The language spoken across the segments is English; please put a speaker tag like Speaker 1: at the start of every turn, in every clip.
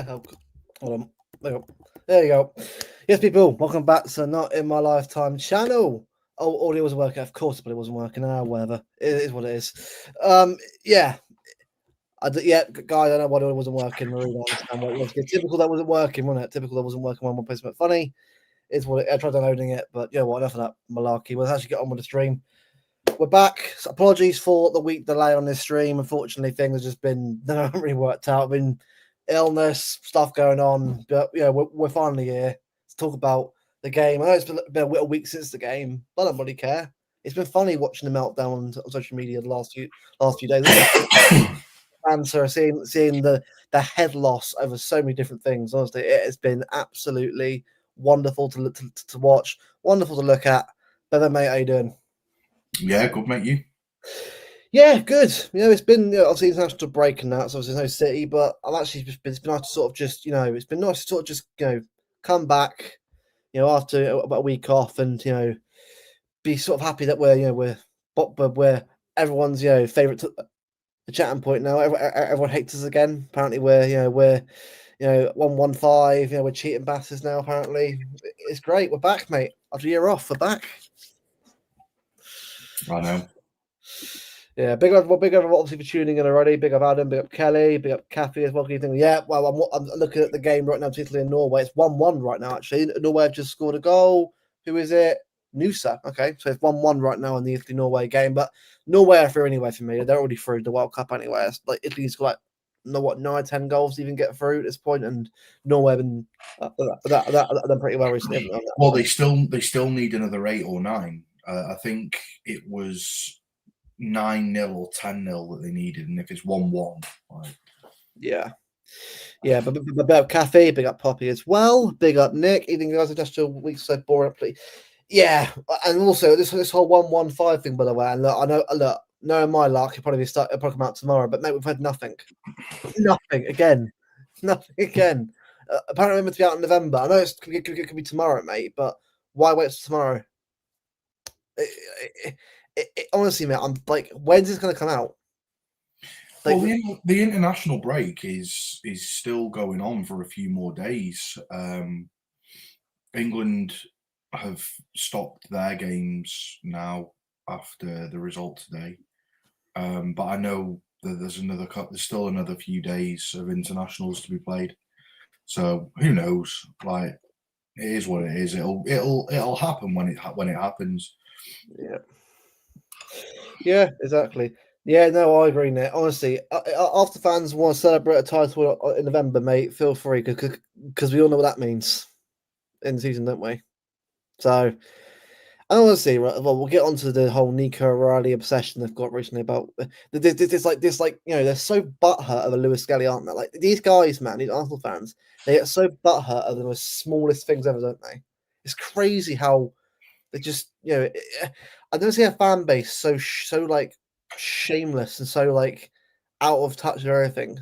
Speaker 1: Hold on. There you go. Yes, people, welcome back to Not In My Lifetime channel. Oh, audio wasn't working, of course, but it wasn't working. Whatever. It is what it is. Yeah. Guy, I don't know why it wasn't working. I really don't understand why it was. It's typical that wasn't working, wasn't it? Typical that wasn't working when one placement funny. Is what I tried downloading it, but you know what? Enough of that malarkey. Let's actually get on with the stream. We're back. So apologies for the week delay on this stream. Unfortunately, things have just been they haven't really worked out. Been illness, stuff going on, but yeah, we're finally here to talk about the game. I know it's been a little week since the game, but I don't really care. It's been funny watching the meltdown on social media the last few days. Fans are seeing the head loss over so many different things. Honestly, it has been absolutely wonderful to watch, wonderful to look at. Better mate, how you doing?
Speaker 2: Yeah, good, mate. You?
Speaker 1: Yeah, good. You know, it's been obviously international break and that, so there's no city, but I've actually it's been nice to sort of just it's been nice to sort of just come back, after about a week off, and be sort of happy that we're everyone's favorite the chatting point now. Everyone hates us again. Apparently, we're 115. We're cheating bastards now. Apparently, it's great. We're back, mate. After a year off, we're back.
Speaker 2: I know.
Speaker 1: Yeah, big up obviously for tuning in already. Big up Adam, big up Kelly, big up Kathy as well. Yeah, well, I'm looking at the game right now, particularly in Norway. It's 1-1 right now, actually. Norway have just scored a goal. Who is it? Nusa. Okay, so it's 1-1 right now in the Italy-Norway game. But Norway are through anyway for me. They're already through the World Cup anyway. It's like Italy's got 9-10 goals to even get through at this point, and Norway have been done pretty well recently.
Speaker 2: Well, they still need another 8 or 9. I think it was 9-0 or 10-0 that they needed, and if it's 1-1,
Speaker 1: yeah. But big up Kathy, big up Poppy as well, big up Nick. Eating guys, industrial week so boring. Yeah, and also this whole 115 thing, by the way. And knowing my luck, it'll probably come out tomorrow. But mate, we've had nothing again. Apparently, we're meant to be out in November. I know it could be tomorrow, mate. But why wait till tomorrow? Honestly, mate, I'm like, when's this going to come out?
Speaker 2: Well, the international break is still going on for a few more days. England have stopped their games now after the result today, but I know that there's still another few days of internationals to be played. So who knows? Like, it is what it is. It'll happen when it happens.
Speaker 1: Yeah, exactly. Yeah, no, I agree, Nick. Honestly, after fans want to celebrate a title in November, mate, feel free because we all know what that means in the season, don't we? So, I honestly, right, well, we'll get onto the whole Nico O'Reilly obsession they've got recently about this. They're so butthurt over Lewis Skelly, aren't they? Like these guys, man, these Arsenal fans, they get so butthurt over the most smallest things ever, don't they? It's crazy how they just, I don't see a fan base so like shameless and so like out of touch with everything.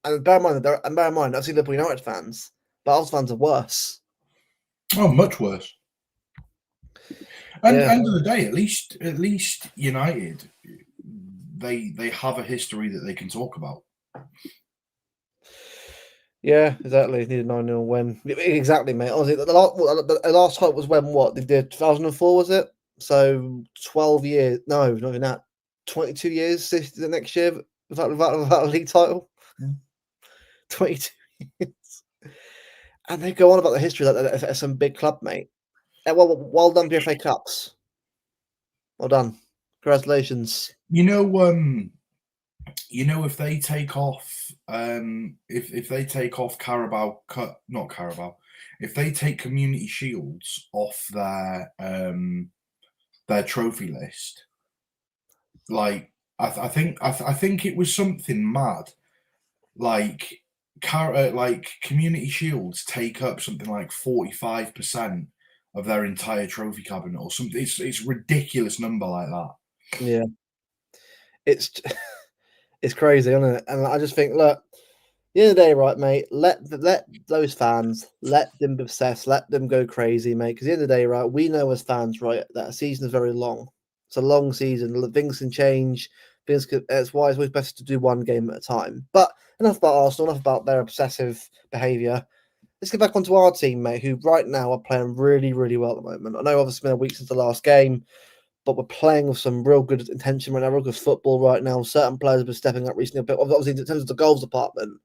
Speaker 1: And bear in mind, I see Liverpool United fans, but Arsenal fans are worse.
Speaker 2: Oh, much worse. And end of the day, at least United, they have a history that they can talk about.
Speaker 1: Yeah, exactly. Needed 9-0 win. Exactly, mate. Honestly, the last fight was when what they did 2004, was it? So 12 years. No, not even that. 22 years the next year without a league title. 22 years. And they go on about the history of that at some big club, mate. Well done, PFA Cups. Well done. Congratulations.
Speaker 2: If they take off, if they take off Carabao Cup, not Carabao, if they take Community Shields off their trophy list, like I think it was something mad, like Community Shields take up something like 45% of their entire trophy cabinet or something. It's a ridiculous number like that.
Speaker 1: Yeah, it's crazy, isn't it? And I just think, look, at the end of the day, right, mate, let those fans, let them be obsessed, let them go crazy, mate. Because at the end of the day, right, we know as fans, right, that a season is very long. It's a long season. Things can change. It's why it's always better to do one game at a time. But enough about Arsenal, enough about their obsessive behaviour. Let's get back onto our team, mate, who right now are playing really, really well at the moment. I know obviously it's been a week since the last game, but we're playing with some real good intention right now, real good football right now. Certain players have been stepping up recently, but obviously in terms of the goals department,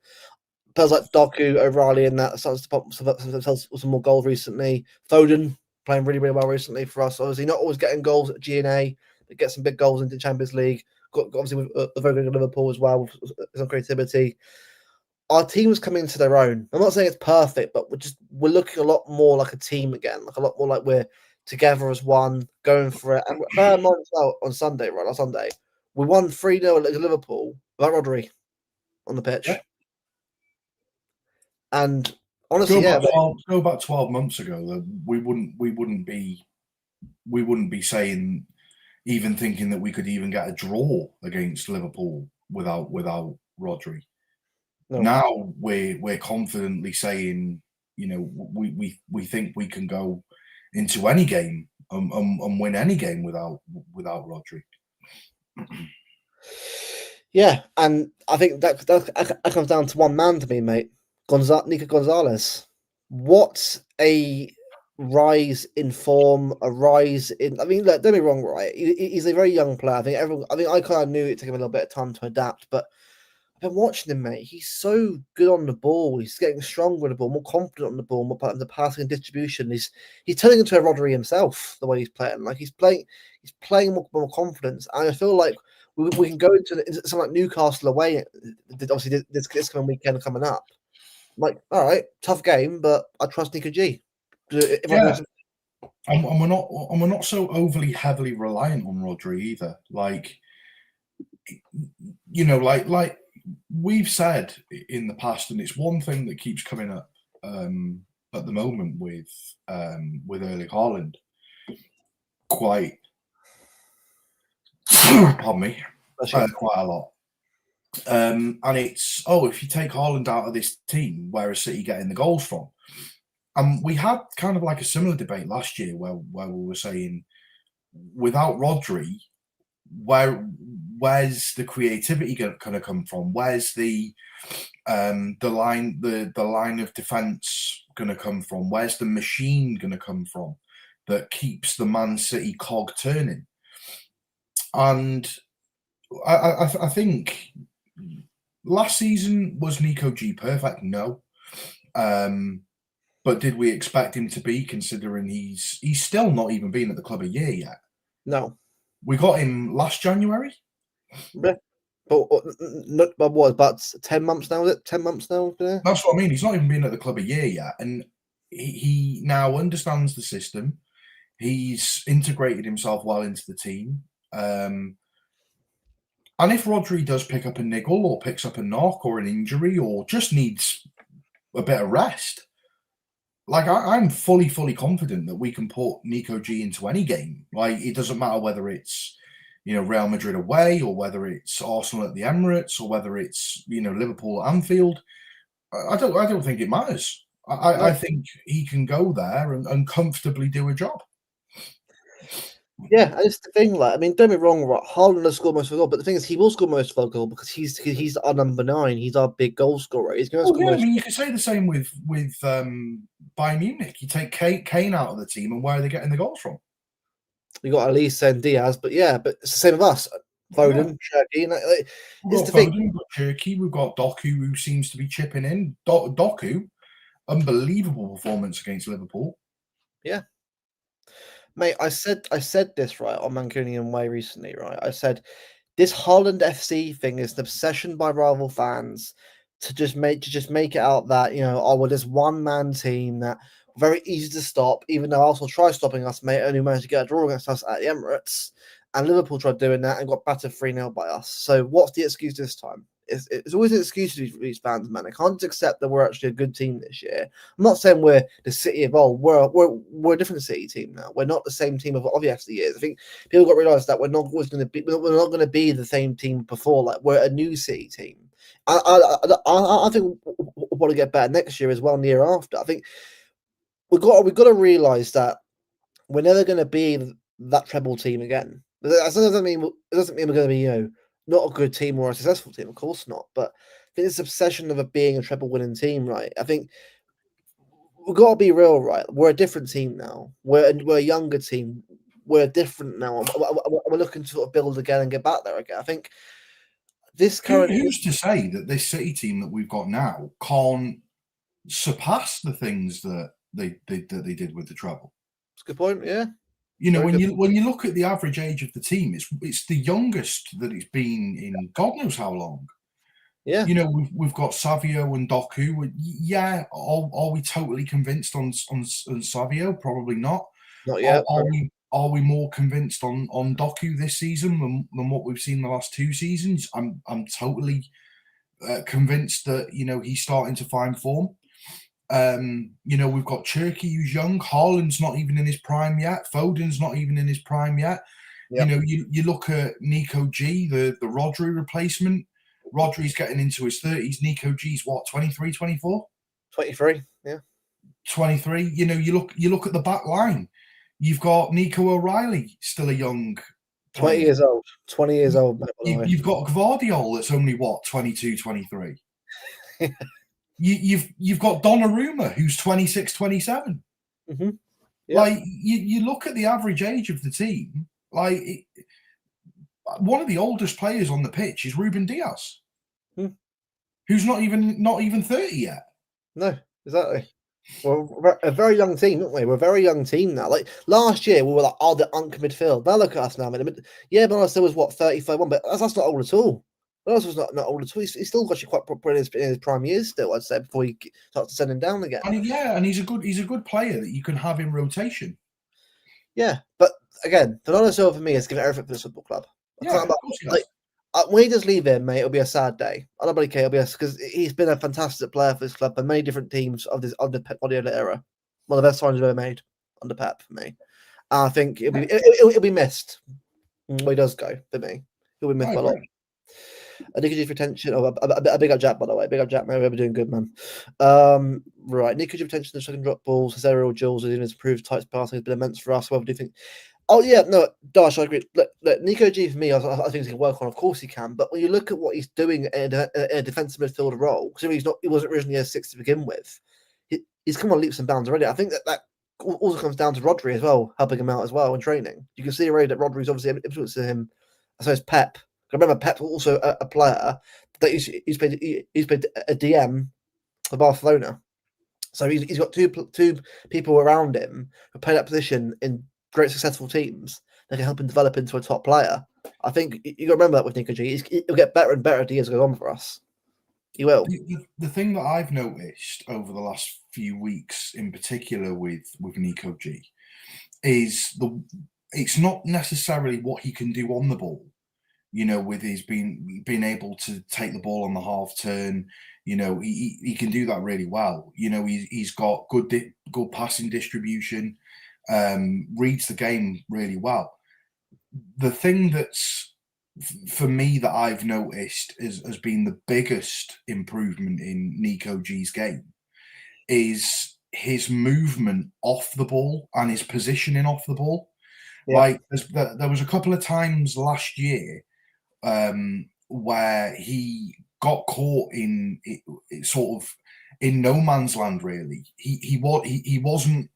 Speaker 1: players like Doku, O'Reilly, and that starts to pop some more goals recently. Foden playing really, really well recently for us. Obviously, not always getting goals at GNA, but get some big goals into the Champions League. Got obviously with a very good Liverpool as well, with some creativity. Our team is coming into their own. I'm not saying it's perfect, but we're looking a lot more like a team again, like a lot more like we're together as one, going for it. And bear in mind as well, on Sunday, right? On Sunday, we won 3-0 at Liverpool without Rodri on the pitch.
Speaker 2: Yeah.
Speaker 1: And honestly,
Speaker 2: go back 12 months ago, we wouldn't be saying, even thinking that we could even get a draw against Liverpool without Rodri. No. Now we're confidently saying, we think we can go into any game and win any game without Rodri.
Speaker 1: Yeah, and I think that comes down to one man to me, mate. Nico Gonzalez. What a rise in form, a rise in. I mean, look, don't be wrong, right? He's a very young player. I think I kind of knew it took him a little bit of time to adapt, but I've been watching him, mate. He's so good on the ball. He's getting stronger on the ball, more confident on the ball, more part of the passing and distribution. He's turning into a Rodri himself. The way he's playing, like he's playing more confidence. And I feel like we can go into something like Newcastle away. Obviously, this coming weekend coming up. Like, all right, tough game, but I trust Nico G.
Speaker 2: Yeah. And we're not so overly heavily reliant on Rodri either. Like, like we've said in the past, and it's one thing that keeps coming up at the moment with Erling Haaland. Quite, pardon me, quite a lot. And it's, if you take Haaland out of this team, where is City getting the goals from? And we had kind of like a similar debate last year where we were saying, without Rodri, where's the creativity going to come from? Where's the line of defense going to come from? Where's the machine going to come from that keeps the Man City cog turning? And I think last season, was Nico G perfect? No. But did we expect him to be, considering he's still not even been at the club a year yet?
Speaker 1: No.
Speaker 2: We got him last January.
Speaker 1: Yeah. But what, about 10 months now? Is it 10 months now? Yeah.
Speaker 2: That's what I mean. He's not even been at the club a year yet. And he now understands the system. He's integrated himself well into the team. And if Rodri does pick up a niggle or picks up a knock or an injury or just needs a bit of rest, like I'm fully confident that we can put Nico G into any game. Like, it doesn't matter whether it's, Real Madrid away, or whether it's Arsenal at the Emirates, or whether it's, Liverpool at Anfield. I don't think it matters. I think he can go there and comfortably do a job.
Speaker 1: Yeah, and it's the thing. Like, I mean, don't be wrong, right? Haaland has scored most of the goal, but the thing is, he will score most of the goal because he's our number 9. He's our big goal scorer. He's going to score.
Speaker 2: I mean, you could say the same with Bayern Munich. You take Kane out of the team, and where are they getting the goals from?
Speaker 1: You got Elise and Diaz, but it's the same with us. Foden, Cherky.
Speaker 2: We've got Foden, we've got Cherky, we've got Doku, who seems to be chipping in. Doku, unbelievable performance against Liverpool.
Speaker 1: Yeah. Mate, I said this right on Mancunian Way recently, right? I said this Haaland FC thing is an obsession by rival fans to just make it out that, we're this one-man team that very easy to stop, even though Arsenal tried stopping us, mate, only managed to get a draw against us at the Emirates, and Liverpool tried doing that and got battered 3-0 by us. So what's the excuse this time? It's always an excuse for these fans, man. I can't just accept that we're actually a good team this year. I'm not saying we're the City of old. We're a different City team now. We're not the same team of obviously years. I think people got to realise that we're not going to be the same team before. Like, we're a new City team. I think we'll want to get better next year as well, and the year after. I think we've got to realise that we're never going to be that treble team again. It doesn't mean we're going to be not a good team or a successful team, of course not. But I think this obsession of it being a treble winning team, right? I think we've got to be real, right? We're a different team now. We're a younger team. We're different now. We're looking to sort of build again and get back there again. I think this current
Speaker 2: Who's to say that this City team that we've got now can't surpass the things that they did with the treble?
Speaker 1: It's a good point. Yeah,
Speaker 2: You know,
Speaker 1: Very
Speaker 2: when you look at the average age of the team, it's the youngest that it's been in God knows how long.
Speaker 1: yeah.
Speaker 2: You know, we've got Savio and Doku. Yeah, are we totally convinced on Savio? Probably not.
Speaker 1: Not yet.
Speaker 2: Are we more convinced on Doku this season than what we've seen the last 2 seasons? I'm totally convinced that he's starting to find form. We've got Cherky who's young. Haaland's not even in his prime yet. Foden's not even in his prime yet.
Speaker 1: Yep.
Speaker 2: You look at Nico G, the Rodri replacement. Rodri's getting into his 30s. Nico G's what, 23, 24?
Speaker 1: 23, yeah.
Speaker 2: 23. You look at the back line. You've got Nico O'Reilly, still a young
Speaker 1: 20 years old. 20 years old, by the way.
Speaker 2: You've got Gvardiol that's only what, 22, 23. You've got Donnarumma who's 26, 27.
Speaker 1: Mm-hmm.
Speaker 2: Yep. Like you look at the average age of the team, one of the oldest players on the pitch is Ruben Diaz, who's not even 30 yet.
Speaker 1: No, exactly. We're a very young team, aren't we? We're a very young team now. Like last year, we were like, the unk midfield. Now look at us now. Yeah, but still was what 30, 31, but that's not old at all. Bernardo was not old at all. He's still actually quite in his prime years still, I'd say, before he starts descending down again.
Speaker 2: And he's a good player that you can have in rotation.
Speaker 1: Yeah, but again, Bernardo Silva for me is giving everything for this football club. When he does leave him, mate, it'll be a sad day. I don't really care, because he's been a fantastic player for this club and many different teams under Pep Guardiola era. One of the best signings we've ever made under Pep for me. I think it'll be missed when he does go for me. He'll be missed by a lot. I think for attention. A big up Jack, by the way. Big up Jack, man. We're doing good, man. Right. Nick, could you attention to the second drop balls? His aerial duels has improved. Tight passing has been immense for us. What do you think? Oh yeah, no, Dash, I agree. Look, Nico G for me, I think he can work on. Of course he can, but when you look at what he's doing in a defensive midfielder role, because he wasn't originally a 6 to begin with, he's come on leaps and bounds already. I think that also comes down to Rodri as well, helping him out as well in training. You can see already that Rodri's obviously influencing him. I suppose Pep. I remember Pep's also a player that he's played a DM for Barcelona, so he's got two people around him who play that position in great successful teams that can help him develop into a top player. I think you got to remember that with Nico G. He'll get better and better as the years go on for us. He will.
Speaker 2: The thing that I've noticed over the last few weeks, in particular with Nico G, is it's not necessarily what he can do on the ball. With his being able to take the ball on the half turn, he can do that really well. He's got good passing distribution. Reads the game really well. The thing that's for me that I've noticed has been the biggest improvement in Nico G's game is his movement off the ball and his positioning off the ball. Yeah. Like there was a couple of times last year where he got caught in sort of in no man's land. Really, he wasn't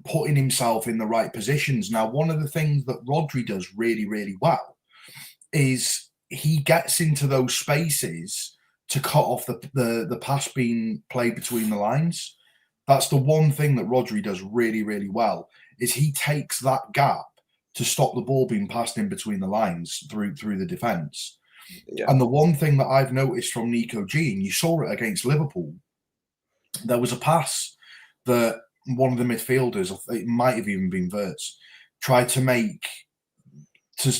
Speaker 2: putting himself in the right positions. Now, one of the things that Rodri does really, really well is he gets into those spaces to cut off the pass being played between the lines. That's the one thing that Rodri does really, really well, is he takes that gap to stop the ball being passed in between the lines through the defence. Yeah. And the one thing that I've noticed from Nico G, and you saw it against Liverpool, there was a pass that one of the midfielders, it might have even been Wirtz, tried to make to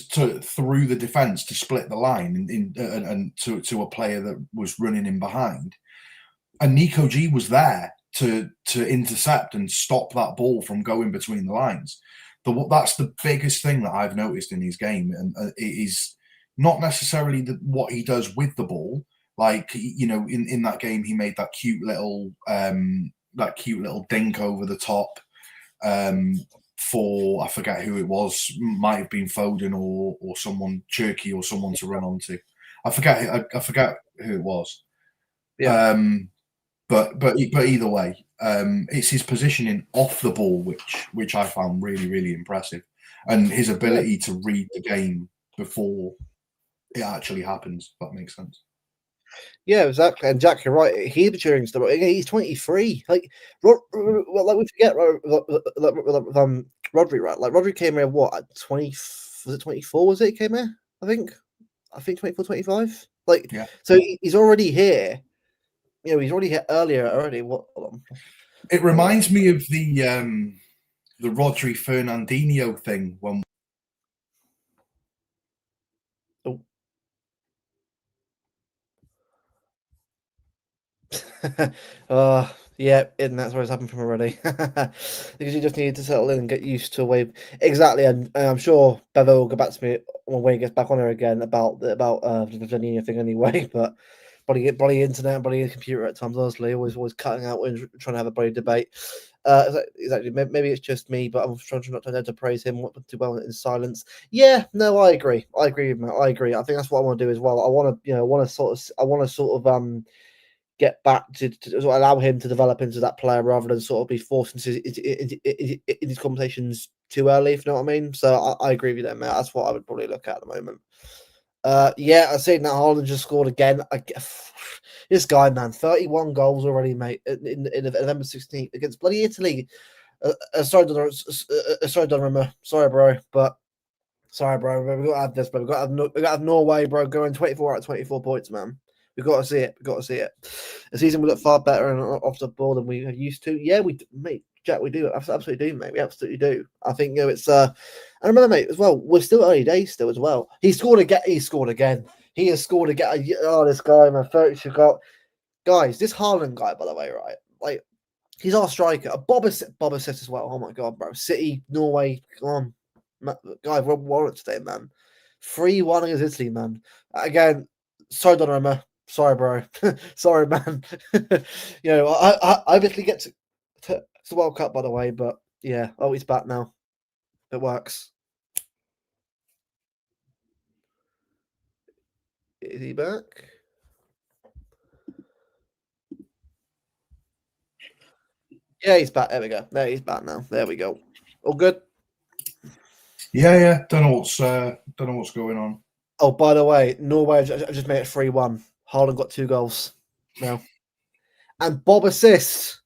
Speaker 2: through the defence to split the line and to a player that was running in behind. And Nico G was there to intercept and stop that ball from going between the lines. That's the biggest thing that I've noticed in his game, and it is not necessarily what he does with the ball. Like, in that game, he made that cute little dink over the top. for, I forget who it was, might have been Foden or someone, Cherky or someone to run onto. I forget who it was.
Speaker 1: Yeah.
Speaker 2: But either way, it's his positioning off the ball which I found really, really impressive, and his ability to read the game before it actually happens. If that makes sense.
Speaker 1: Yeah, exactly. And Jack, you're right. He's maturing still. He's 23. Like, like we forget, Rodri, right? Like, Rodri came here, what, at 20? Was it 24? Was it? He came here? I think 24, 25. Like,
Speaker 2: Yeah.
Speaker 1: so he's already here. You know, he's already here earlier already. What?
Speaker 2: It reminds me of the Rodri Fernandinho thing when.
Speaker 1: Yeah, and that's where it's happened from already. Because you just need to settle in and get used to a way. Exactly, and I'm sure Bevo will go back to me when he gets back on here again about the Janina thing anyway. But bloody internet, bloody computer at times, honestly, always cutting out and trying to have a bloody debate. Exactly. Maybe it's just me, but I'm trying not to praise him too well in silence. Yeah, no, I agree. I agree, mate. I agree. I think that's what I want to do as well. I want to sort of get back to sort of allow him to develop into that player rather than sort of be forced into these conversations too early, if you know what I mean. So I agree with you there, mate. That's what I would probably look at the moment. Yeah, I seen that Haaland just scored again. This guy, man, 31 goals already, mate, in November 16th against bloody Italy. Sorry, Donnarumma. Sorry, bro, but sorry, bro. We've got to have this, bro. We've got to have Norway, bro, going 24 out of 24 points, man. We've got to see it. We've got to see it. The season will look far better and off the ball than we used to. Yeah, mate, Jack, we do. Absolutely do, mate. We absolutely do. I think, you know, it's and remember, mate, as well, we're still early days still as well. He scored again. He has scored again. Oh, this guy, man, 30 got. Guys, this Haaland guy, by the way, right? Like, he's our striker. Bob Assist as well. Oh my god, bro. City, Norway, come on. Guy, Rob Warren today, man. 3-1 against Italy, man. Again, sorry, Donnarumma. Sorry, bro. Sorry, man. You know, I obviously get to the World Cup, by the way, but yeah. Oh, he's back now. It works. Is he back? Yeah, he's back. There we go. There, he's back now. There we go. All good.
Speaker 2: Yeah. Don't know what's going on.
Speaker 1: Oh, by the way, Norway just made it 3-1. Haaland got 2 goals now. And Bob assists.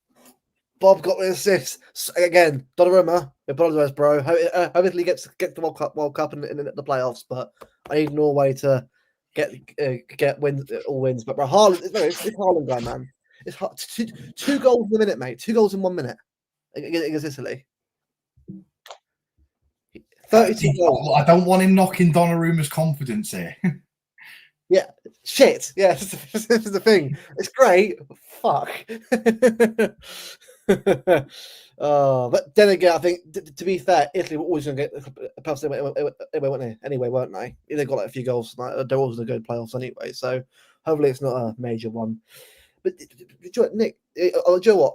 Speaker 1: Bob got the assist. Again, Donnarumma, I apologise, bro. Hopefully gets the World Cup and the playoffs, but I need Norway to get wins, all wins. But bro, Haaland, no, it's Haaland guy, man. It's two goals in a minute, mate. 2 goals in 1 minute against Italy. 32 goals.
Speaker 2: I don't want him knocking Donnarumma's confidence here.
Speaker 1: Yeah, shit. Yeah, this is the thing. It's great. Fuck. But then again, I think to be fair, Italy were always going to get perhaps anyway, weren't they? They got like a few goals. They're always going to go to playoffs anyway. So hopefully it's not a major one. But Nick, Joe, what?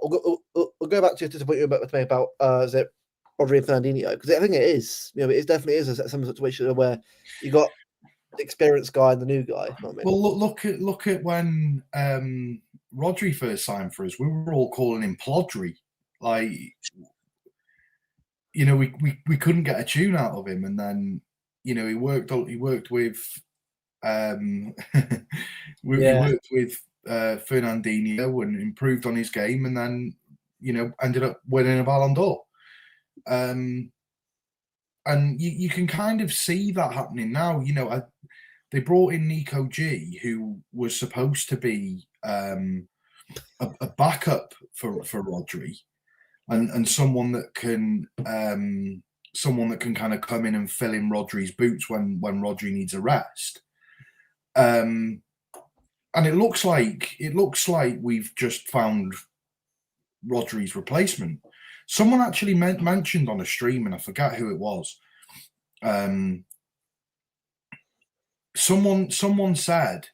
Speaker 1: We'll go back to the point you were about is it Rodri and Fernandinho, because I think it is. You know, it definitely is some situation where you got the experienced guy and the new guy. You know what I mean?
Speaker 2: Well, look at when Rodri first signed for us. We were all calling him Plodri. Like, you know, we couldn't get a tune out of him, and then, you know, he worked with he worked with Fernandinho and improved on his game, and then, you know, ended up winning a Ballon d'Or. And you can kind of see that happening now. You know, they brought in Nico G, who was supposed to be a backup for Rodri, and someone that can kind of come in and fill in Rodri's boots when Rodri needs a rest. And it looks like we've just found Rodri's replacement. Someone actually mentioned on a stream, and I forget who it was. Someone said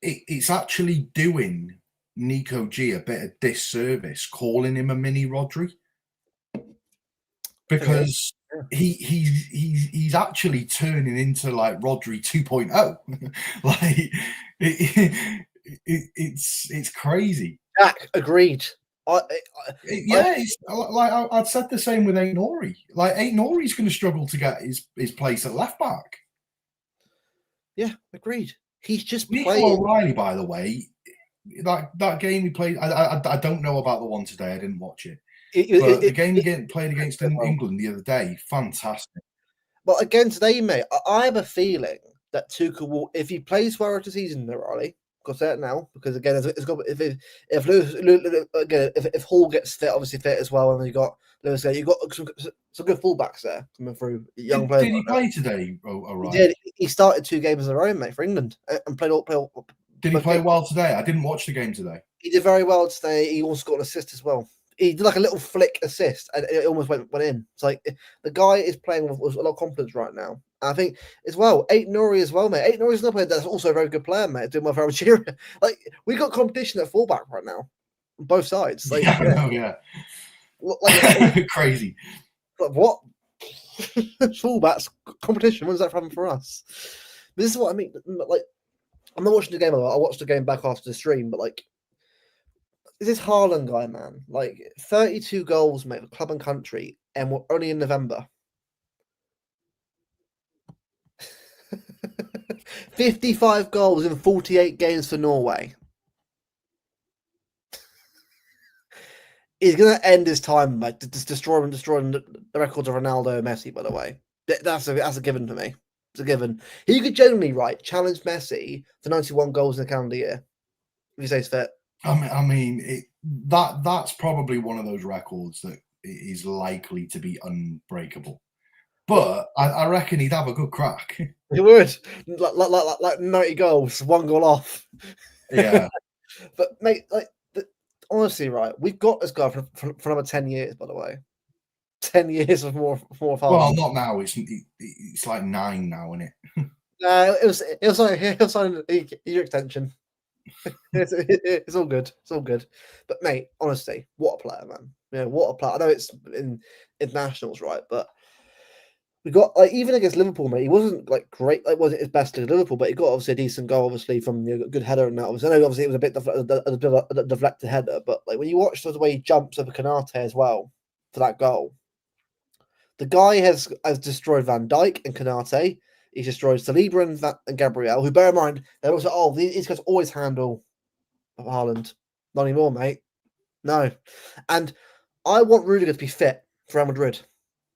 Speaker 2: it's actually doing Nico G a bit of disservice calling him a mini Rodri. because he's actually turning into like Rodri 2.0. Like it's crazy.
Speaker 1: Jack, agreed.
Speaker 2: It's like I'd said the same with Aït-Nouri. Like Aït-Nouri's going to struggle to get his place at left back.
Speaker 1: Yeah, agreed. He's just
Speaker 2: Nico
Speaker 1: playing.
Speaker 2: O'Reilly, by the way, that game he played. I don't know about the one today. I didn't watch it. But the game he played against England the other day, fantastic.
Speaker 1: But again today, mate, I have a feeling that Tuchel will, if he plays well the season, O'Reilly, got that now, because again, it's got if Hall gets fit, obviously fit as well, and you got Lewis there, you got some good fullbacks there coming through. Young players.
Speaker 2: Did he play today, O'Reilly?
Speaker 1: He did. He started 2 games in a row, mate, for England, and played all.
Speaker 2: Did he play well today? I didn't watch the game today.
Speaker 1: He did very well today. He also got an assist as well. He did like a little flick assist, and it almost went in. It's like the guy is playing with a lot of confidence right now. And I think as well, Aït-Nouri as well, mate. Aït-Nouri is another player that's also a very good player, mate. Doing well for Algeria. Like we got competition at fullback right now, on both sides. Like,
Speaker 2: yeah. Like, crazy.
Speaker 1: Like, what fullbacks competition? When's that from for us? But this is what I mean. Like, I'm not watching the game. I watched the game back after the stream, but like. This Haaland guy, man, like 32 goals, mate, for club and country, and we're only in November. 55 goals in 48 games for Norway. He's going to end his time, mate, just destroying the records of Ronaldo and Messi, by the way. That's a given for me. It's a given. He could genuinely, challenge Messi for 91 goals in a calendar year, if he stays fit.
Speaker 2: I mean, that's probably one of those records that is likely to be unbreakable. But I reckon he'd have a good crack.
Speaker 1: He would, like 90 goals, 1 goal off.
Speaker 2: Yeah.
Speaker 1: But mate, honestly, we've got this guy for another 10 years. By the way, 10 years of more of Haaland.
Speaker 2: Well, not now. It's like 9 now, isn't it?
Speaker 1: No, it was on a year extension. It's all good. It's all good. But mate, honestly, what a player, man. Yeah, what a player. I know it's in internationals, right? But we got even against Liverpool, mate. He wasn't great. Wasn't his best against Liverpool, but he got obviously a decent goal, obviously from a good header and that. I know obviously it was a bit of a deflected header, but when you watch the way he jumps over Konate as well for that goal, the guy has destroyed Van Dijk and Konate. He destroys Saliba and Gabriel, who, bear in mind, they're also, these guys always handle Haaland. Not anymore, mate. No. And I want Rudiger to be fit for Real Madrid.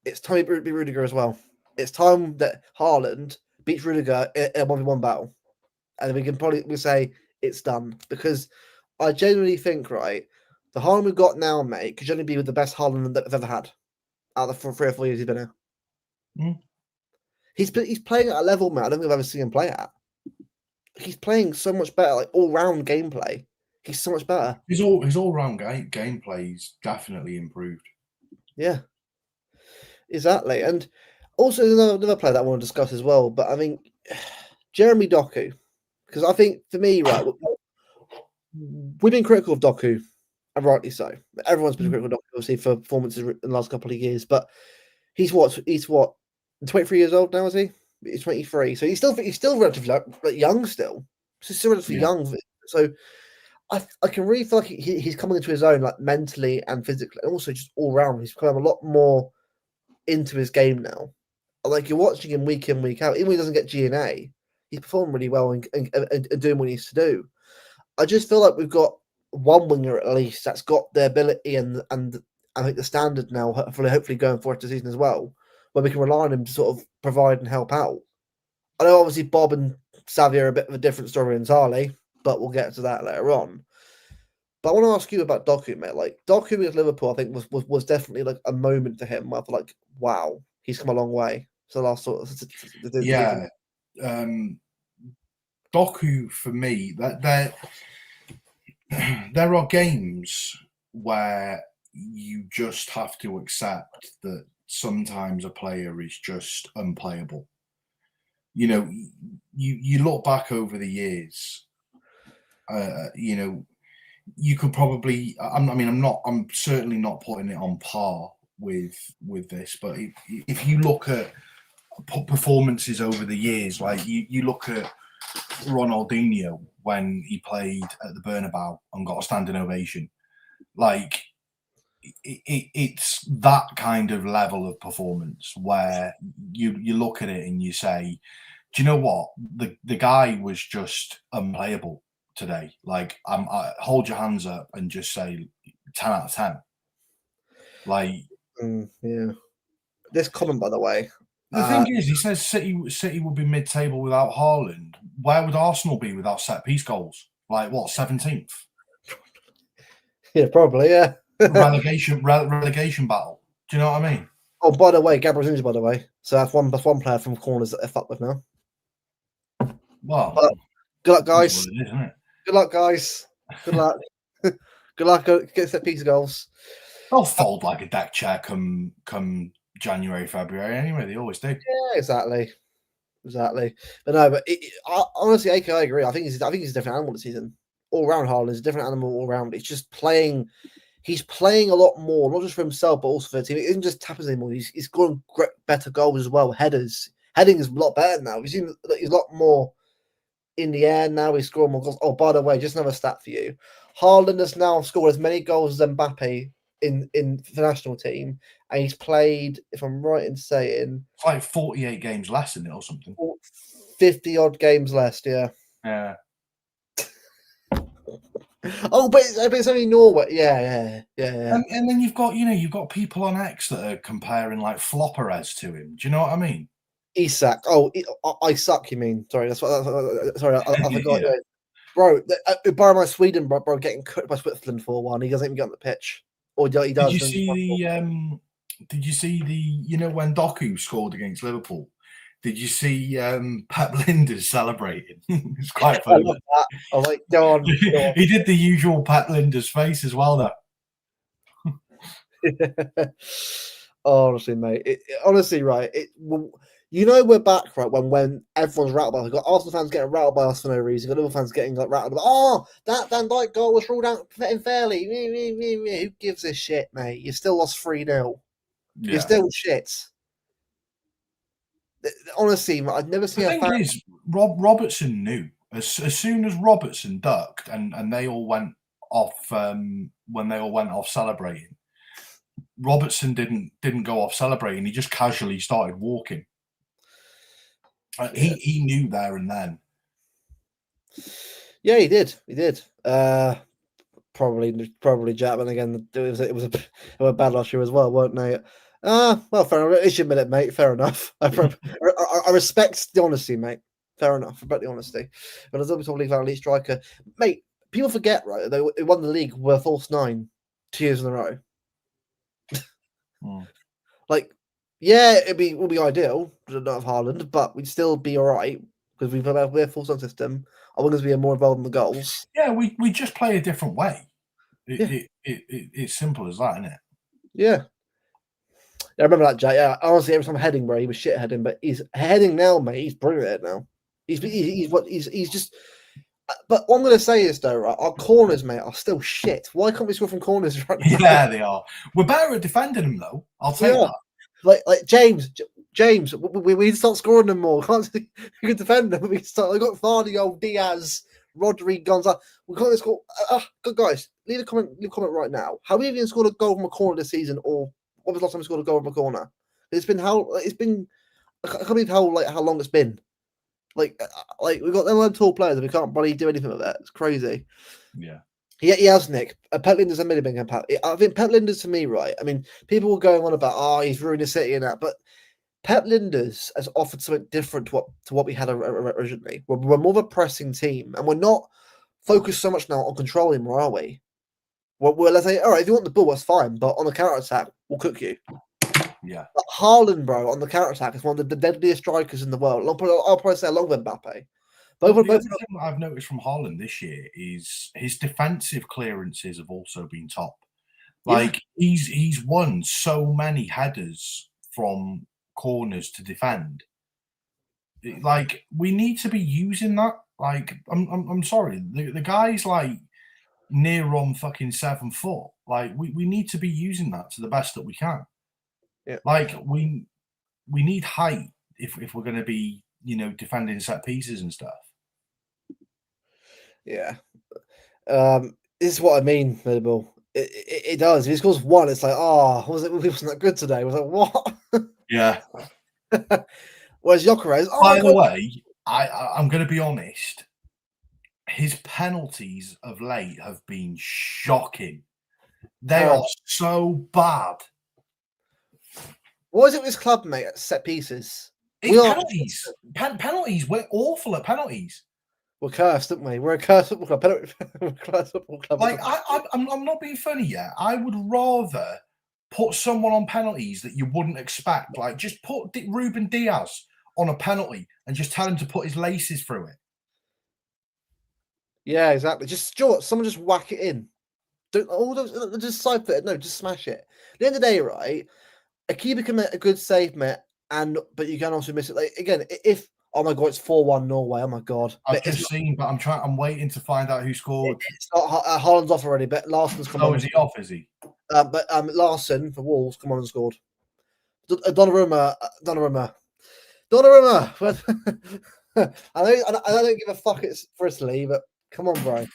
Speaker 1: It's time to beat Rudiger as well. It's time that Haaland beats Rudiger in a 1v1 battle. And we can probably say it's done. Because I genuinely think, the Haaland we've got now, mate, could generally be with the best Haaland that I've ever had out of the 3 or 4 years he's been here.
Speaker 2: Mm.
Speaker 1: He's playing at a level, man, I don't think I've ever seen him play at. He's playing so much better, all-round gameplay. He's so much better.
Speaker 2: His all-round gameplay is definitely improved.
Speaker 1: Yeah, exactly. And also another player that I want to discuss as well, but I mean, Jeremy Doku. Because I think, for me, we've been critical of Doku, and rightly so. Everyone's been critical of Doku, obviously, for performances in the last couple of years, but he's what 23 years old now, is he? He's 23, so he's still relatively young. Still relatively young. So I can really feel like he's coming into his own, mentally and physically, and also just all round. He's become a lot more into his game now. You're watching him week in, week out. Even when he doesn't get G&A, he's performing really well and doing what he needs to do. I just feel like we've got one winger at least that's got the ability and I think the standard now, hopefully going forward to the season as well, where we can rely on him to sort of provide and help out. I know obviously Bob and Savio are a bit of a different story entirely, but we'll get to that later on. But I want to ask you about Doku, mate. Doku with Liverpool, I think was definitely a moment for him where I feel wow, he's come a long way. So the last sort of
Speaker 2: yeah. Doku for me, that there are games where you just have to accept that sometimes a player is just unplayable. You look back over the years, you could probably, I'm certainly not putting it on par with this, but if you look at performances over the years, like you look at Ronaldinho when he played at the Bernabeu and got a standing ovation, like it's that kind of level of performance where you look at it and you say, do you know what, the guy was just unplayable today. Like I hold your hands up and just say 10 out of 10. Like
Speaker 1: yeah. This comment, by the way.
Speaker 2: The thing is, he says City would be mid-table without Haaland. Where would Arsenal be without set-piece goals? Like what, 17th?
Speaker 1: Yeah, probably, yeah.
Speaker 2: relegation battle. Do you know what I mean?
Speaker 1: Oh, by the way, Gabriel's injured, by the way. So that's one player from corners that they're fucked with now.
Speaker 2: Well,
Speaker 1: good luck, guys.
Speaker 2: It is, isn't it?
Speaker 1: Good luck, guys. Good luck. Good luck. Get set-piece goals.
Speaker 2: They'll fold like a deck chair come January, February. Anyway, they always do.
Speaker 1: Yeah, exactly. But no, honestly, AK, I agree. I think he's a different animal this season. All round, Haaland is a different animal all round. It's just playing. He's playing a lot more, not just for himself, but also for the team. It isn't just tappers anymore. He's scoring better goals as well. Heading is a lot better now. He's a lot more in the air now. He's scoring more goals. Oh, by the way, just another stat for you. Haaland has now scored as many goals as Mbappe in the national team, and he's played, if I'm right in saying,
Speaker 2: it's like 48 games less in it or something.
Speaker 1: 50 odd games less, yeah.
Speaker 2: Yeah.
Speaker 1: Oh, but it's only Norway. Yeah.
Speaker 2: And then you've got people on X that are comparing like Flopperez to him. Do you know what I mean?
Speaker 1: Isak. Oh, I suck. You mean? Sorry, I forgot. Yeah. Bro, borrow my Sweden, bro, getting cut by Switzerland 4-1. He doesn't even get on the pitch. Or he does.
Speaker 2: Did you see the when Doku scored against Liverpool? Did you see Pep Linders celebrating? It's quite funny.
Speaker 1: I was like, go on.
Speaker 2: He did the usual Pep Linders face as well, though.
Speaker 1: Honestly, mate. Honestly, right. We're back, right, when everyone's rattled by us. We've got Arsenal fans getting rattled by us for no reason. We've got Liverpool fans getting rattled by, that Van Dijk goal was ruled out unfairly. Who gives a shit, mate? You still lost 3-0. Yeah. You're still shit. Honestly, I've never seen
Speaker 2: the thing is, Robertson knew. As soon as Robertson ducked and they all went off when they all went off celebrating, Robertson didn't go off celebrating. He just casually started walking. He knew there and then.
Speaker 1: Yeah, he did. Probably Chapman again. It was a bad last year as well, weren't they? Well, fair enough. It's your minute, mate. Fair enough. I respect the honesty, mate. Fair enough. I respect the honesty. But as always, league elite striker, mate. People forget, right? They won the league with a false 9 2 years in a row. Like, yeah, would be ideal to not have Haaland, but we'd still be all right because we're a full-time system. I want us to be more involved in the goals.
Speaker 2: Yeah, we just play a different way. It's simple as that, isn't it?
Speaker 1: Yeah. I remember that, Jack. Yeah, honestly, every time heading, bro, he was shit heading, but he's heading now, mate. He's brilliant at it now. He's just. But what I'm going to say is, though, right, our corners, mate, are still shit. Why can't we score from corners right now?
Speaker 2: Yeah, they are. We're better at defending them, though. I'll tell you that.
Speaker 1: Like James, we need to start scoring them more. We can defend them. We got Vardy, Diaz, Rodri, Gonzalez. We can't score. Good guys, leave a comment right now. Have we even scored a goal from a corner this season, or what was the last time we scored a goal from a corner? I can't believe how long it's been. Like we've got them tall players and we can't bloody do anything with that. It's crazy.
Speaker 2: Yeah.
Speaker 1: He has, Nick. Pep Linders and Milligan. I think Pep Linders, to me, right? I mean, people were going on about, he's ruined the City and that, but Pep Linders has offered something different to what we had originally. We're more of a pressing team, and we're not focused so much now on controlling him, are we? We're let's say, all right, if you want the ball, that's fine, but on the counter attack, we'll cook you.
Speaker 2: Yeah.
Speaker 1: But Haaland, bro, on the counter attack is one of the deadliest strikers in the world. I'll probably say along with Mbappe.
Speaker 2: The other thing that I've noticed from Haaland this year is his defensive clearances have also been top. Like he's won so many headers from corners to defend. Like we need to be using that. Like I'm sorry, the guy's like near on fucking 7 foot. Like we need to be using that to the best that we can.
Speaker 1: Yeah.
Speaker 2: Like we need height if we're going to be, defending set pieces and stuff.
Speaker 1: Yeah. This is what I mean, Millwall. It does. If he scores one, it's like, oh, was it? He wasn't that good today. I was like, what?
Speaker 2: Yeah.
Speaker 1: Whereas Gyökeres, oh my
Speaker 2: By the
Speaker 1: god,
Speaker 2: way, I'm going to be honest. His penalties of late have been shocking. They are so bad.
Speaker 1: what is it with his club, mate? At set pieces,
Speaker 2: It's penalties. Penalties. We're awful at penalties.
Speaker 1: We're cursed, aren't we? We're a cursed football club. We're a cursed football club.
Speaker 2: Like I'm not being funny yet. I would rather put someone on penalties that you wouldn't expect. Like just put Ruben Diaz on a penalty and just tell him to put his laces through it.
Speaker 1: Yeah, exactly. Just someone just whack it in. Don't all those just side foot. No, just smash it. At the end of the day, right? A keeper can make a good save, mate, but you can also miss it. Like again, if oh my god, it's 4-1 Norway. Oh my god,
Speaker 2: I've just seen, but I'm waiting to find out who scored.
Speaker 1: It's not Haaland's off already, but Larsen's come on.
Speaker 2: Oh, is he off? Is he?
Speaker 1: But Larsen for Wolves come on and scored. Donnarumma. I don't give a fuck. It's Frisley, but come on, bro.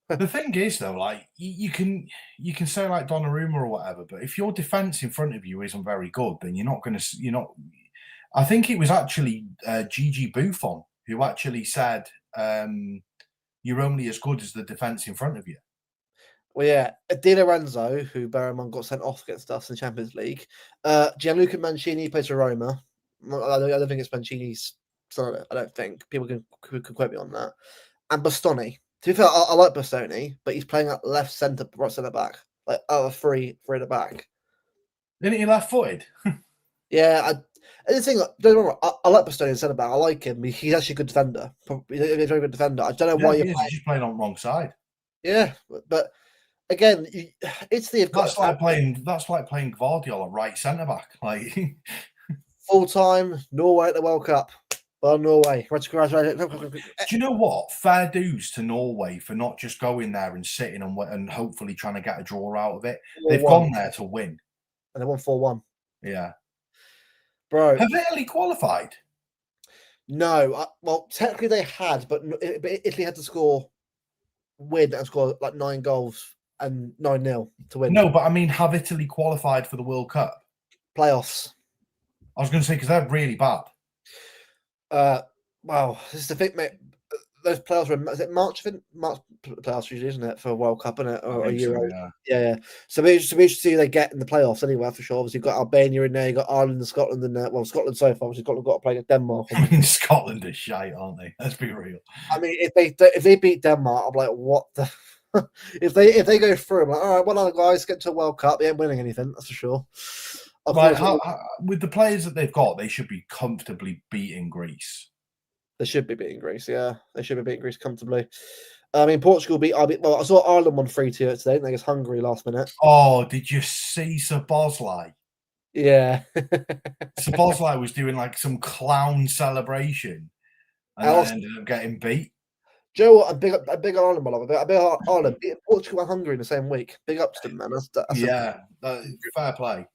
Speaker 2: The thing is, though, like you can say like Donnarumma or whatever, but if your defense in front of you isn't very good, then you're not. I think it was actually Gigi Buffon who actually said, "You're only as good as the defense in front of you."
Speaker 1: Well, yeah, Di Lorenzo, who Berriman got sent off against us in the Champions League. Gianluca Mancini plays for Roma. I don't think it's Mancini's. Sorry, I don't think people can quote me on that. And Bastoni. To be fair, I like Bastoni, but he's playing at left centre, right centre back, like free at the back.
Speaker 2: Isn't he left-footed?
Speaker 1: Yeah, the thing, don't get me wrong, I like Bastoni in centre back. I like him. He's actually a good defender. He's a very good defender. I don't know why
Speaker 2: you're just playing on the wrong side.
Speaker 1: Yeah, but again, it's the
Speaker 2: that's like playing Guardiola right centre back, like
Speaker 1: full time Norway at the World Cup. Well, Norway.
Speaker 2: Do you know what? Fair dues to Norway for not just going there and sitting and hopefully trying to get a draw out of it. They've gone there to win,
Speaker 1: and they won 4-1.
Speaker 2: Yeah,
Speaker 1: bro.
Speaker 2: Have Italy qualified?
Speaker 1: No. Well, technically they had, but Italy had to win and score like 9 goals and 9-0 to win.
Speaker 2: No, but I mean, have Italy qualified for the World Cup?
Speaker 1: Playoffs.
Speaker 2: I was going to say, because they're really bad.
Speaker 1: Wow, this is the thing, mate. Those playoffs were, is it March? I think March playoffs usually, isn't it, for a World Cup, isn't it? Or a Euro?
Speaker 2: So,
Speaker 1: yeah. So we should see who they get in the playoffs anyway, for sure. Obviously, you've got Albania in there, you've got Ireland and Scotland in there. Well, Scotland so far, obviously, Scotland got to play against Denmark.
Speaker 2: I mean, Scotland is shite, aren't they? Let's be real.
Speaker 1: I mean, if they beat Denmark, I'm like, what the? if they go through, I'm like, all right, well, other guys get to a World Cup, they ain't winning anything, that's for sure.
Speaker 2: Like, with the players that they've got, they should be comfortably beating Greece.
Speaker 1: They should be beating Greece, yeah. They should be beating Greece comfortably. I mean, Portugal I saw Ireland won 3-2 today. Against Hungary last minute.
Speaker 2: Oh, did you see Szoboszlai?
Speaker 1: Yeah.
Speaker 2: Szoboszlai was doing like some clown celebration and then ended up getting beat.
Speaker 1: Do you know what? A big Ireland, my love. A big Ireland beating Portugal and Hungary in the same week. Big ups to them, man.
Speaker 2: Fair play.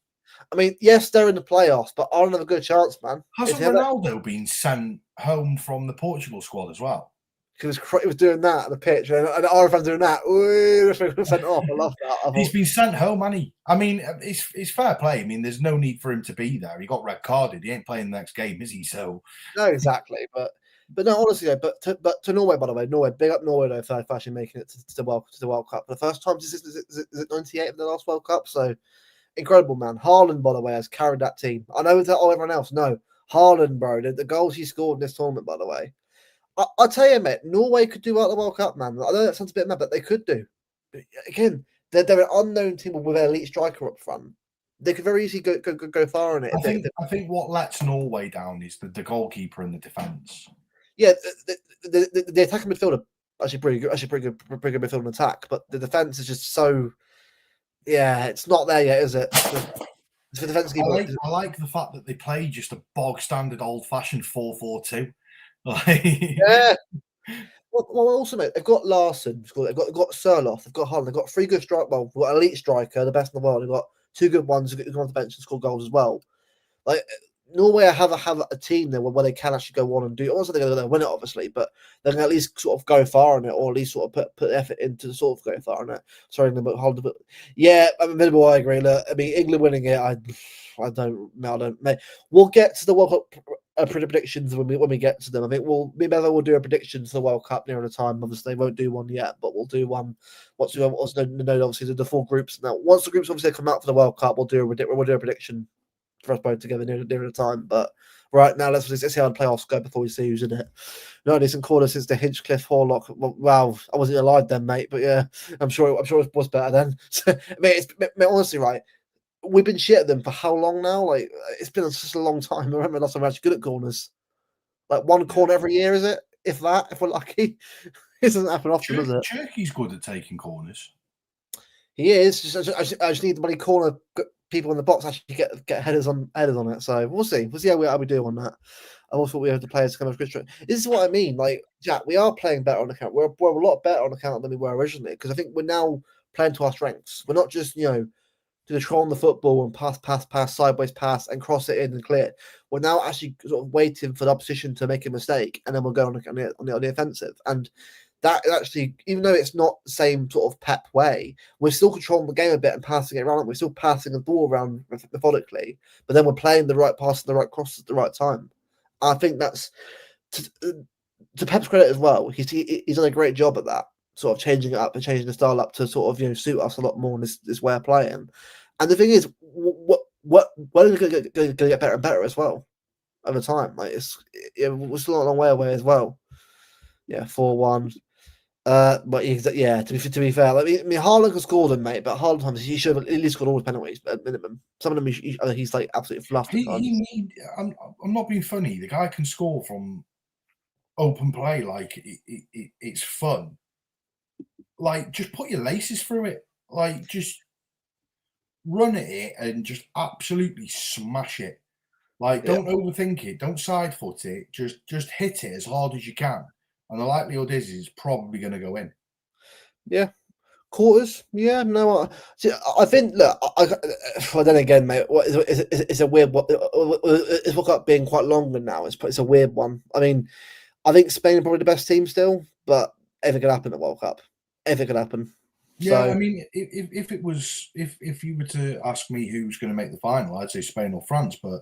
Speaker 1: I mean, yes, they're in the playoffs, but Ireland have a good chance, man.
Speaker 2: Hasn't Ronaldo been sent home from the Portugal squad as well?
Speaker 1: Because he was doing that at the pitch, and Ireland fans doing that. Ooh, sent off. I love that.
Speaker 2: He's been sent home, hasn't he? I mean, it's fair play. I mean, there's no need for him to be there. He got red carded. He ain't playing the next game, is he? So
Speaker 1: no, exactly. But no, honestly, but to Norway, by the way, Big up Norway though for actually making it to the World Cup for the first time. Is it 98 of the last World Cup? So incredible, man. Haaland, by the way, has carried that team. I know everyone else. No, Haaland, bro. The goals he scored in this tournament, by the way. I'll tell you, mate, Norway could do well at the World Cup, man. I know that sounds a bit mad, but they could do. Again, they're an unknown team with an elite striker up front. They could very easily go far in it.
Speaker 2: I think what lets Norway down is the goalkeeper and the defence.
Speaker 1: Yeah, the attacking midfielder actually pretty good midfield and attack, but the defence is just so. Yeah, it's not there yet, is it? For defence,
Speaker 2: I like the fact that they play just a bog standard, old fashioned 4-4-2.
Speaker 1: Yeah. Well, also, mate, they've got Larsen, they've got Sørloth, they've got Haaland, they've got 3 good strike. Well, we've got elite striker, the best in the world. They've got 2 good ones who come on the bench and score goals as well. Like Norway have a team there where they can actually go on and do. Also, they're going to win it, obviously, but they can at least sort of go far on it, or at least sort of put effort into sort of going far on it. Sorry, Holland, but yeah, I mean, minimal. I agree. Look, I mean, England winning it, I don't. No, I don't. Mate. We'll get to the World Cup predictions when we get to them. I think maybe we'll do a prediction for the World Cup near the time. Obviously, won't do one yet, but we'll do one once we also know obviously the full groups. Now, once the groups obviously come out for the World Cup, we'll do a prediction for us both together near the time. But right now, let's see how the playoffs go before we see who's in it. No decent quarter since the Hinchcliffe Horlock. Wow, I wasn't alive then, mate. But yeah, I'm sure it was better then. So, honestly, right. We've been shit at them for how long now? Like it's been such a long time. I remember last time we were actually good at corners. Like one corner every year, is it? If that, if we're lucky. It doesn't happen often, does it?
Speaker 2: Turkey's good at taking corners.
Speaker 1: He is. I just need the bloody corner people in the box actually get headers on it. So we'll see. We'll see how we do on that. I also thought we have the players to come of This is what I mean. Like Jack, we are playing better on account. We're a lot better on account than we were originally because I think we're now playing to our strengths. We're not just to control the football and pass, sideways pass and cross it in and clear it. We're now actually sort of waiting for the opposition to make a mistake and then we'll go on the offensive. And that actually, even though it's not the same sort of Pep way, we're still controlling the game a bit and passing it around. We're still passing the ball around methodically, but then we're playing the right pass and the right cross at the right time. I think that's to Pep's credit as well. He's done a great job at that, sort of changing it up and changing the style up to sort of suit us a lot more in this way of playing. And the thing is, what is going to get better and better as well over time? Like we're still a long way away as well. Yeah, 4-1. But yeah, to be fair, I mean, Haaland has scored them, mate. But Haaland times he should have at least scored all the penalties at minimum. Some of them he's like absolutely fluffed at times.
Speaker 2: I'm not being funny. The guy can score from open play. Like it's fun. Like just put your laces through it. Like just run at it and just absolutely smash it. Like don't overthink it. Don't side foot it. Just hit it as hard as you can. And the likelihood is it's probably going to go in.
Speaker 1: Yeah. Quarters, yeah, no. I think. Look, well, then again, mate, it's a weird. It's World Cup being quite longer now. It's a weird one. I mean, I think Spain are probably the best team still, but anything could happen at World Cup. Anything could happen.
Speaker 2: Yeah, I mean, if you were to ask me who's going to make the final, I'd say Spain or France. But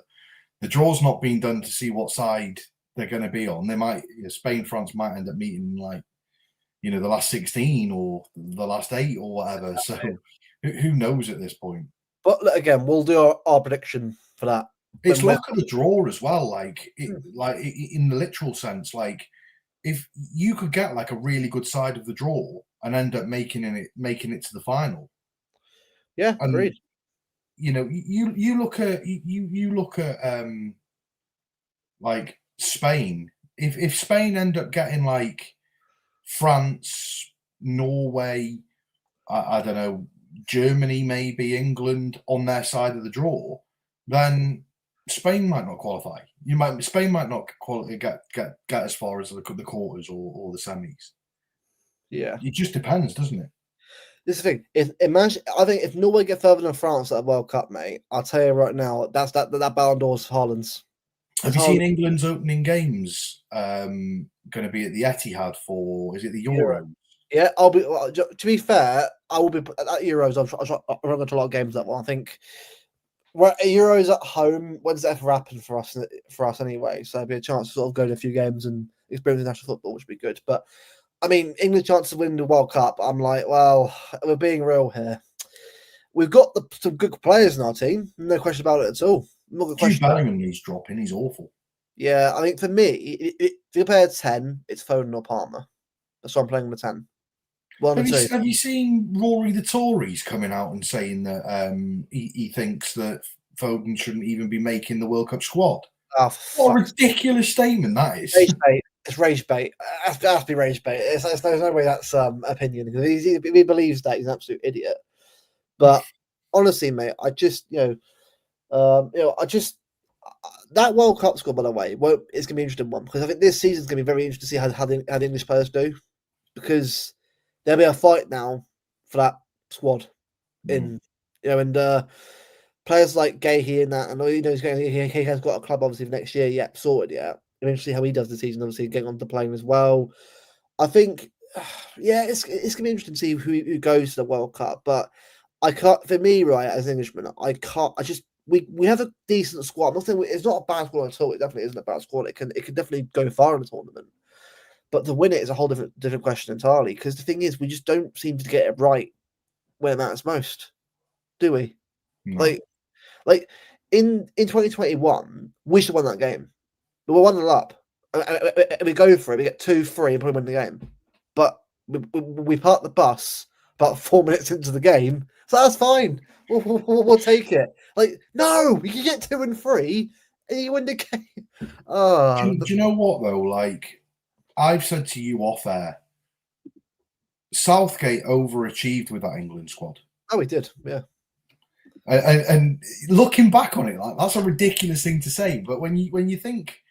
Speaker 2: the draw's not been done to see what side they're going to be on. They might Spain, France might end up meeting like the last 16 or the last 8 or whatever. So who knows at this point?
Speaker 1: But again, we'll do our prediction for that.
Speaker 2: It's luck of the draw as well. Like in the literal sense, like if you could get like a really good side of the draw and end up making it to the final.
Speaker 1: Yeah, agreed.
Speaker 2: You look at like Spain. If Spain end up getting like France, Norway, I don't know, Germany, maybe England on their side of the draw, then Spain might not qualify. Spain might not get as far as the quarters or the semis.
Speaker 1: Yeah,
Speaker 2: it just depends, doesn't it?
Speaker 1: This is the thing. I think if Norway get further than France at the World Cup, mate, I'll tell you right now, that Ballon d'Or's Haaland's.
Speaker 2: Have you seen England's opening games going to be at the Etihad for? Is it the Euros?
Speaker 1: Yeah, I'll be. To be fair, I will be at Euros. I'm running to a lot of games that one. I think. Well, Euros at home. When's that ever happen for us anyway? So it'd be a chance to sort of go to a few games and experience international football, which would be good. But I mean, England's chance to win the World Cup. I'm like, well, we're being real here. We've got some good players in our team. No question about it at all.
Speaker 2: Jude Bellingham needs dropping. He's awful.
Speaker 1: Yeah, I think for me, if you play a 10, it's Foden or Palmer. That's why I'm playing with a 10.
Speaker 2: Have you seen Rory the Tories coming out and saying that he thinks that Foden shouldn't even be making the World Cup squad?
Speaker 1: Oh,
Speaker 2: what a ridiculous statement that is.
Speaker 1: Rage bait. It's rage bait. It has to be rage bait. There's no way that's opinion. If he believes that, he's an absolute idiot. But honestly, mate, I just, that World Cup squad, by the way, it's going to be an interesting one because I think this season's going to be very interesting to see how the English players do because there'll be a fight now for that squad and players like Gahey and that, and he has got a club obviously for next year sorted yet. Eventually, how he does the season, obviously getting on to playing as well. I think, yeah, it's gonna be interesting to see who goes to the World Cup. But I can't, for me, right, as an Englishman, I can't. I just we have a decent squad. I'm not saying it's not a bad squad at all. It definitely isn't a bad squad. It can definitely go far in the tournament. But to win it is a whole different question entirely. Because the thing is, we just don't seem to get it right when it matters most, do we?
Speaker 2: No.
Speaker 1: Like in 2021, we should have won that game. But we're 1-0 up. And we go for it. We get 2-3 and probably win the game. But we park the bus about 4 minutes into the game. So that's fine. We'll take it. Like, no, you can get 2 and 3 and you win the game.
Speaker 2: Do you know what, though? Like, I've said to you off air, Southgate overachieved with that England squad.
Speaker 1: Oh, he did, yeah.
Speaker 2: And looking back on it, like that's a ridiculous thing to say. But when you think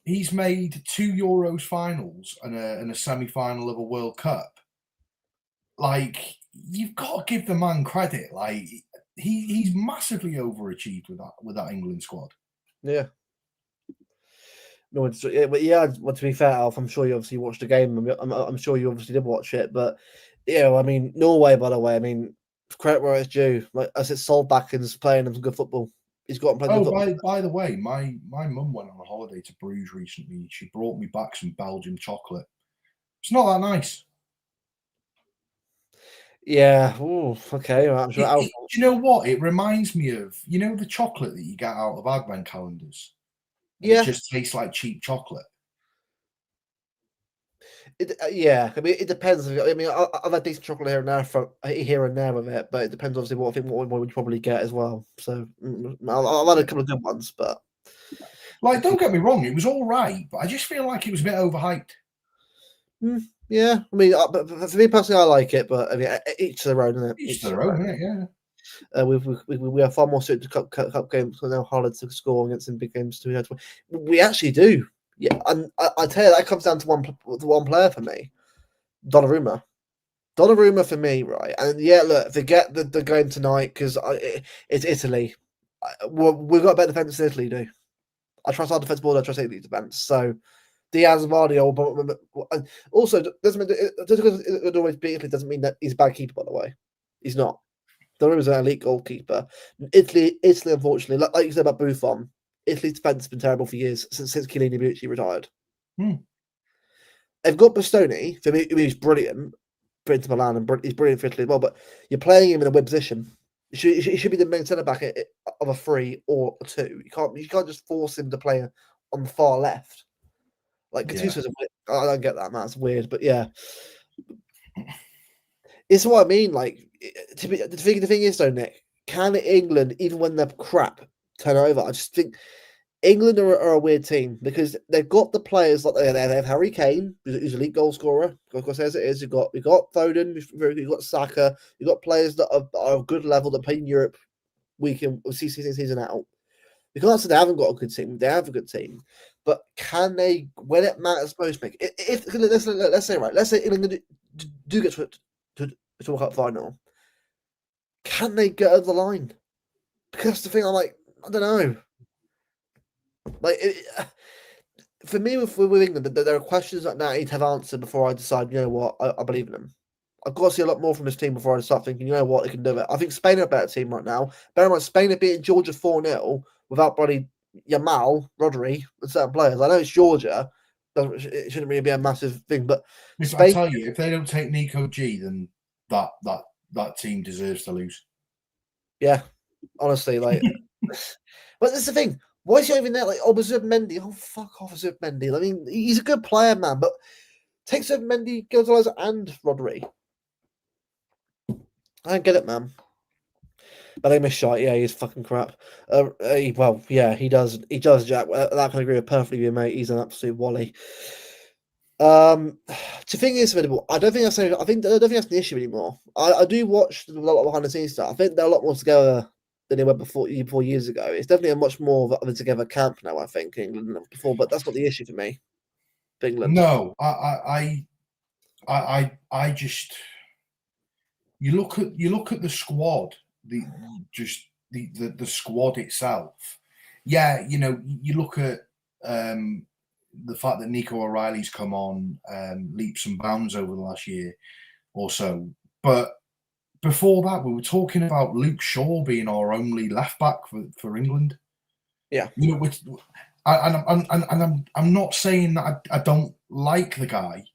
Speaker 2: he's made 2 Euros finals and a semi-final of a World Cup, like you've got to give the man credit. Like he's massively overachieved with that England squad.
Speaker 1: Yeah. No, but yeah. Well, to be fair, Alf, I'm sure you obviously watched the game. I'm sure you obviously did watch it. But I mean, Norway, by the way, I mean, credit where it's due. Like I said, Solbakken playing some good football. He's got to play good football.
Speaker 2: By the way, my mum went on a holiday to Bruges recently. She brought me back some Belgian chocolate. It's not that nice.
Speaker 1: Yeah. Ooh, okay. I'm sure.
Speaker 2: Do you know what? It reminds me of the chocolate that you get out of advent calendars.
Speaker 1: Yeah.
Speaker 2: It just tastes like cheap chocolate.
Speaker 1: Yeah, I mean, it depends. I mean, I've had decent chocolate here and there with it, but it depends obviously what would you probably get as well. So I've had a couple of good ones, but
Speaker 2: like, don't get me wrong, it was all right, but I just feel like it was a bit overhyped.
Speaker 1: Yeah, I mean, but for me personally, I like it, but I mean, each to their own, isn't it?
Speaker 2: Each to their own, isn't it? Yeah.
Speaker 1: We are far more suited to cup games because now harder to score against in big games too. We actually do. Yeah, and I tell you that comes down to one player for me, Donnarumma. Donnarumma for me, right? And yeah, look, forget the game tonight because it's Italy. We've got a better defense than Italy do. I trust our defense more than I trust Italy's defense. So Diaz and Vardy, but also doesn't mean it always beat Italy. Doesn't mean that he's a bad keeper. By the way, he's not. Donnarumma's an elite goalkeeper. Italy, unfortunately, like you said about Buffon, Italy's defense has been terrible for years since Chiellini Bonucci retired. They've got Bastoni. For me, he's brilliant for Inter Milan, and he's brilliant for Italy as well. But you're playing him in a weird position. He should be the main centre back of a 3 or a 2. You can't just force him to play on the far left. Like Gattuso's I don't get that, man. It's weird, but yeah, it's what I mean. Like, the thing is, though, Nick, can England, even when they're crap, turn over? I just think England are a weird team because they've got the players like they have Harry Kane, who's an elite goal scorer. Of course, as it is, you've got Foden, you've got Saka, you've got players that are of good level that play in Europe week in season out. We can't say they haven't got a good team. They have a good team, but can they, when it matters most, make if let's say England do get to a World Cup final, can they get over the line? Because the thing, I'm like, I don't know. Like, for me, with England, there are questions that now I need to have answered before I decide, you know what, I believe in them. I've got to see a lot more from this team before I start thinking, you know what, they can do it. I think Spain are a better team right now. Bear in mind, Spain are beating Georgia 4-0 without bloody Yamal, Rodri, and certain players. I know it's Georgia. It shouldn't really be a massive thing, but
Speaker 2: Spain, I tell you, if they don't take Nico G, then that team deserves to lose.
Speaker 1: Yeah, honestly, like, but that's the thing. Why is he even there? Like, Zubimendi. Oh, fuck off, Zubimendi. I mean, he's a good player, man, but take Zubimendi, Gonzalez, and Rodri. I don't get it, man. But they miss shot. Yeah, he's fucking crap. Well, yeah, he does. He does, Jack. That can agree with perfectly with you, mate. He's an absolute wally. The thing is, I don't think that's an issue anymore. I do watch a lot of behind the scenes stuff. I think they're a lot more together than they were before years ago. It's definitely a much more of a together camp now, I think, in England than before. But that's not the issue for me. For England.
Speaker 2: No, I just you look at the squad, the squad itself. Yeah, you look at the fact that Nico O'Reilly's come on leaps and bounds over the last year or so, but before that, we were talking about Luke Shaw being our only left back for England.
Speaker 1: Yeah,
Speaker 2: which, I'm not saying that I don't like the guy,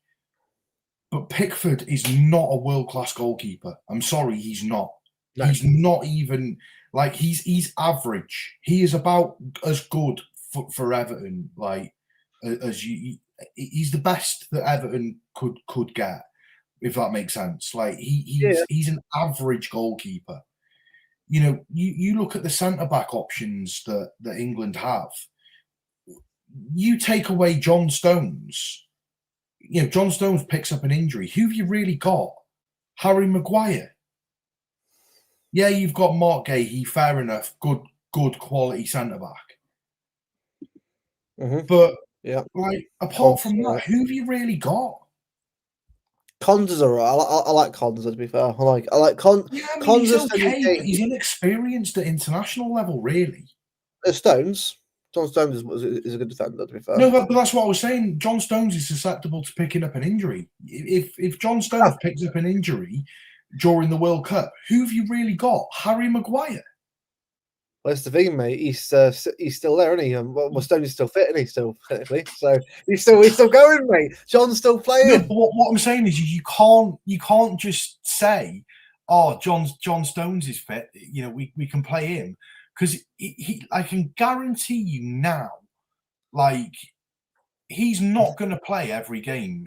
Speaker 2: but Pickford is not a world class goalkeeper. I'm sorry, he's not.
Speaker 1: No.
Speaker 2: He's not even like he's average. He is about as good for Everton, like as you. He's the best that Everton could get, if that makes sense. Like he's an average goalkeeper. You look at the centre back options that England have. You take away John Stones. John Stones picks up an injury. Who have you really got? Harry Maguire. Yeah, you've got Mark Gahey, fair enough, good quality centre back.
Speaker 1: Mm-hmm.
Speaker 2: But
Speaker 1: yeah,
Speaker 2: like apart from that, who have you really got?
Speaker 1: Cons is alright. I like Cons, to be fair. I like Cons.
Speaker 2: Yeah, I mean,
Speaker 1: Cons
Speaker 2: he's okay, but he's inexperienced at international level, really.
Speaker 1: Stones. John Stones is a good defender, to be fair.
Speaker 2: No, but that's what I was saying. John Stones is susceptible to picking up an injury. If John Stones picks up an injury during the World Cup, who have you really got? Harry Maguire.
Speaker 1: Well, that's the thing, mate. He's still there, isn't he? Well, Stones is still fit, isn't he? Still technically, so he's still going, mate. John's still playing.
Speaker 2: No, but what I'm saying is, you can't just say, "Oh, John Stones is fit." We can play him because I can guarantee you now, like he's not going to play every game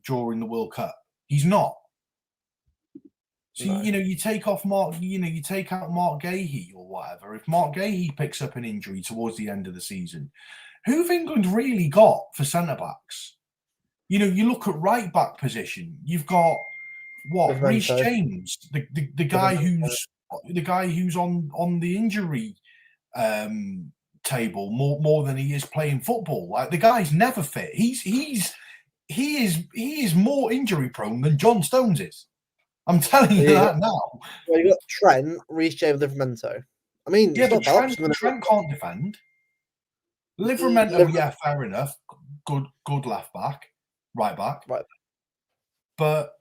Speaker 2: during the World Cup. He's not. So
Speaker 1: No.
Speaker 2: you take off Mark, you take out Mark Gahey or whatever. If Mark Gahey picks up an injury towards the end of the season, who have England really got for centre backs? You look at right back position. You've got what? Reece James, the guy who's on the injury table more than he is playing football. Like the guy's never fit. He is more injury prone than John Stones is. I'm telling you that now.
Speaker 1: Well, you got Trent, Reece James, Livramento. I mean,
Speaker 2: yeah, but Trent can't defend. Livramento, yeah, fair enough. Good left back, right back. But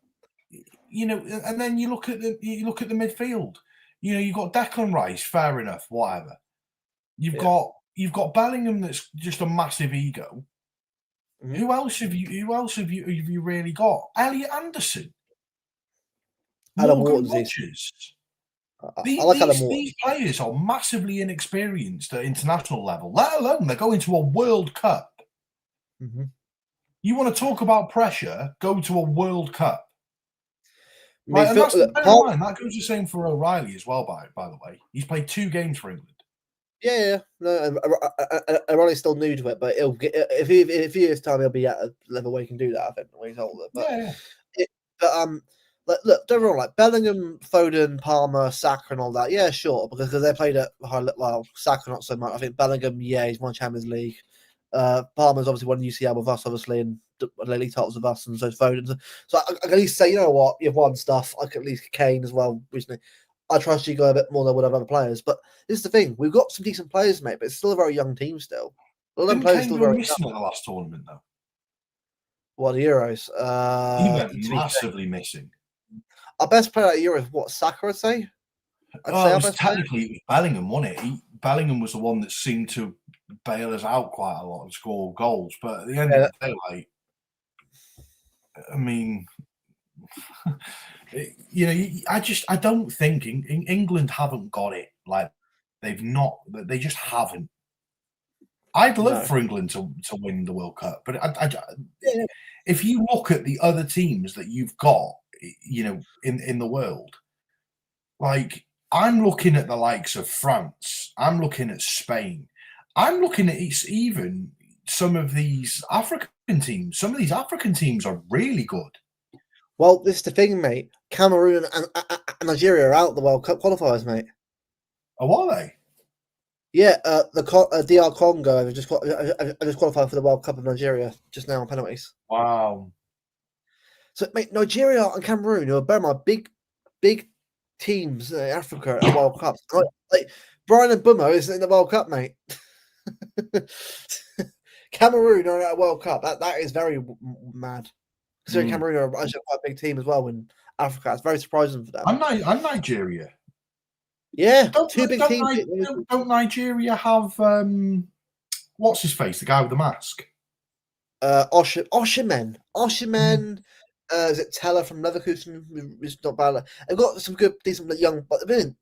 Speaker 2: and then you look at the midfield. You've got Declan Rice, fair enough, whatever. You've got Bellingham, that's just a massive ego. Mm-hmm. Who else have you really got? Elliot Anderson.
Speaker 1: Adam
Speaker 2: Morgan
Speaker 1: Rogers.
Speaker 2: These players are massively inexperienced at international level, let alone they're going to a World Cup.
Speaker 1: Mm-hmm.
Speaker 2: You want to talk about pressure? Go to a World Cup.
Speaker 1: Right,
Speaker 2: and that goes the same for O'Reilly as well, by the way. He's played 2 games for England.
Speaker 1: Yeah. No, O'Reilly's still new to it, but he'll get, if a few years' time, he'll be at a level where he can do that, I think, when he's older. But, look, don't get me wrong, like Bellingham, Foden, Palmer, Saka, and all that. Yeah, sure, because they played at high level. Well, Saka not so much. I think Bellingham, yeah, he's won Champions League. Palmer's obviously won UCL with us, obviously, and league titles with us, and so Foden. So I can at least say, you know what, you've won stuff. I can at least Kane as well recently. I trust you go a bit more than I would have other players. But this is the thing, we've got some decent players, mate, but it's still a very young team still.
Speaker 2: Didn't Kane still go missing at the last tournament, though?
Speaker 1: What, the Euros?
Speaker 2: He went massively missing.
Speaker 1: Our best player at Euros, what, Saka, I'd say?
Speaker 2: Technically, it was Bellingham, wasn't it? Bellingham was the one that seemed to bail us out quite a lot and score goals. But at the end of the day, like, I mean, I don't think England haven't got it. Like, they just haven't. I'd love for England to win the World Cup, but if you look at the other teams that you've got, in the world, like I'm looking at the likes of France, I'm looking at Spain, I'm looking at even some of these African teams. Some of these African teams are really good.
Speaker 1: Well, this is the thing, mate. Cameroon and Nigeria are out the World Cup qualifiers, mate.
Speaker 2: Oh, are they?
Speaker 1: Yeah, the DR Congo have just qualified for the World Cup of Nigeria just now on penalties.
Speaker 2: Wow.
Speaker 1: So, mate, Nigeria and Cameroon, who are bear in mind, big teams in Africa at World Cup. Like Brian and Bummo isn't in the World Cup, mate. Cameroon are at a World Cup. That is very mad. Considering Cameroon are actually quite a big team as well in Africa. It's very surprising for them.
Speaker 2: And Nigeria.
Speaker 1: Yeah, two big teams.
Speaker 2: Don't Nigeria have what's his face? The guy with the mask.
Speaker 1: Oshimen. Is it Teller from Leverkusen? It's not bad. They've got some good, decent young. But the thing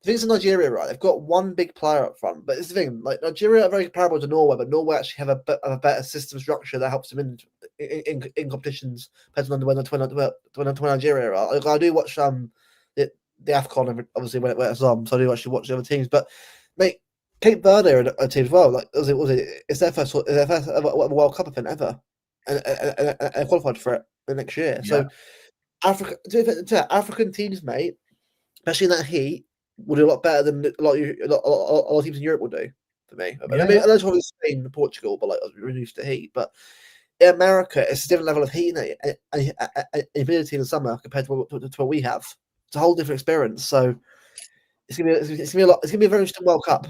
Speaker 1: is in Nigeria, right? They've got one big player up front, but it's the thing. Like Nigeria are very comparable to Norway, but Norway actually have a better system structure that helps them in competitions compared to Nigeria are. Like, I do watch the AFCON obviously when it's on, so I do actually watch the other teams. But mate, Cape Verde are a team as well. Like it's their first World Cup event ever, and qualified for it the next year. Yeah. So African teams, mate, especially in that heat, will do a lot better than a lot of teams in Europe will do. For me, I mean, that's probably Spain and Portugal, but like we're used to heat. But in America, it's a different level of heat and humidity in the summer compared to what we have. It's a whole different experience. So it's gonna be a lot. It's gonna be a very interesting World Cup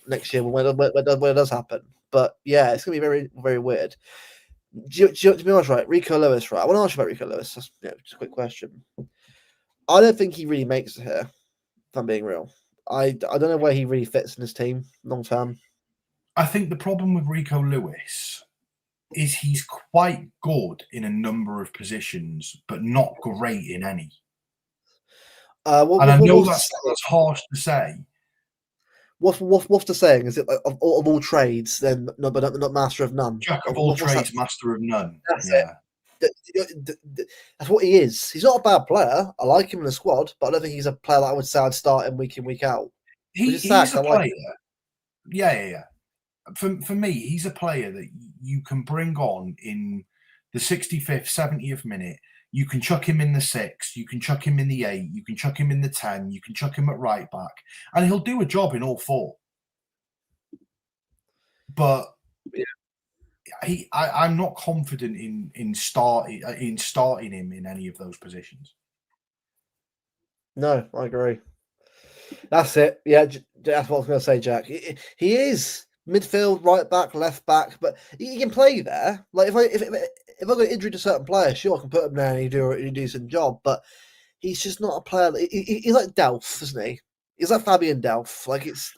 Speaker 1: next year when it does happen. But yeah, it's gonna be very, very weird. To be honest, right, Rico Lewis, right? I want to ask you about Rico Lewis. Just a quick question. I don't think he really makes it here, if I'm being real. I don't know where he really fits in his team long term.
Speaker 2: I think the problem with Rico Lewis is he's quite good in a number of positions, but not great in any. And I know that's harsh to say.
Speaker 1: What's the saying? Is it like of all trades, then no, but not master of none?
Speaker 2: Jack of all trades, master of none.
Speaker 1: That's it. That's what he is. He's not a bad player. I like him in the squad, but I don't think he's a player that I would say I'd start him week in, week out.
Speaker 2: He's a player. Yeah. For me, he's a player that you can bring on in the 65th, 70th minute. You can chuck him in the 6, you can chuck him in the 8, you can chuck him in the 10, you can chuck him at right back, and he'll do a job in all 4. But I'm not confident in starting him in any of those positions.
Speaker 1: No, I agree. That's it. Yeah, that's what I was going to say, Jack. He is midfield, right back, left back, but he can play there. Like if I got injury to certain players, sure I can put him there and he do a decent job. But he's just not a player. He's like Delph, isn't he? He's like Fabian Delph. Like it's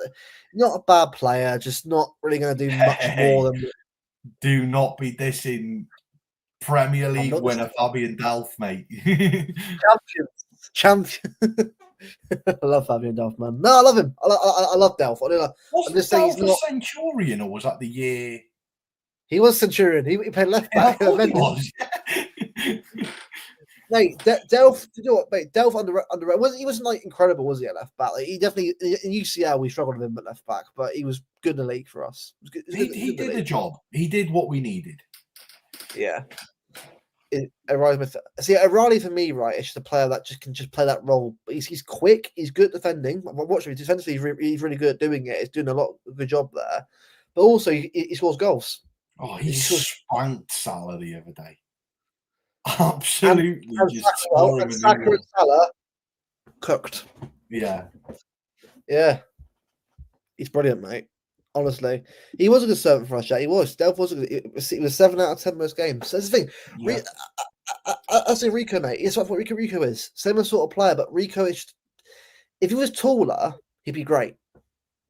Speaker 1: not a bad player, just not really going to do much more than.
Speaker 2: Do not be dissing Premier League winner Fabian Delph, mate.
Speaker 1: Champion. I love Fabian Delph, man. No, I love him. I love Delph.
Speaker 2: I'm just saying he's not Centurion, or was that the year?
Speaker 1: He was Centurion. He played left back.
Speaker 2: Yeah, he was.
Speaker 1: Mate, Delph. You know what, mate? Delph under he wasn't like incredible, was he at left back? Like, he definitely in UCL we struggled with him at left back, but he was good in the league for us.
Speaker 2: He did the job. He did what we needed.
Speaker 1: Yeah. O'Reilly for me, right? It's just a player that can play that role. But he's quick. He's good at defending. Watch him defensively. He's really good at doing it. He's doing a good job there. But also he scores goals.
Speaker 2: Oh, he spanked Salah the other day. Absolutely,
Speaker 1: and Saka and Salah cooked.
Speaker 2: Yeah.
Speaker 1: He's brilliant, mate. Honestly, he was a good servant for us, Jack. He was. Delph was. He was 7 out of 10 most games. So that's the thing. Yeah. I say Rico, mate. It's what Rico is. Similar sort of player, but Rico is. If he was taller, he'd be great.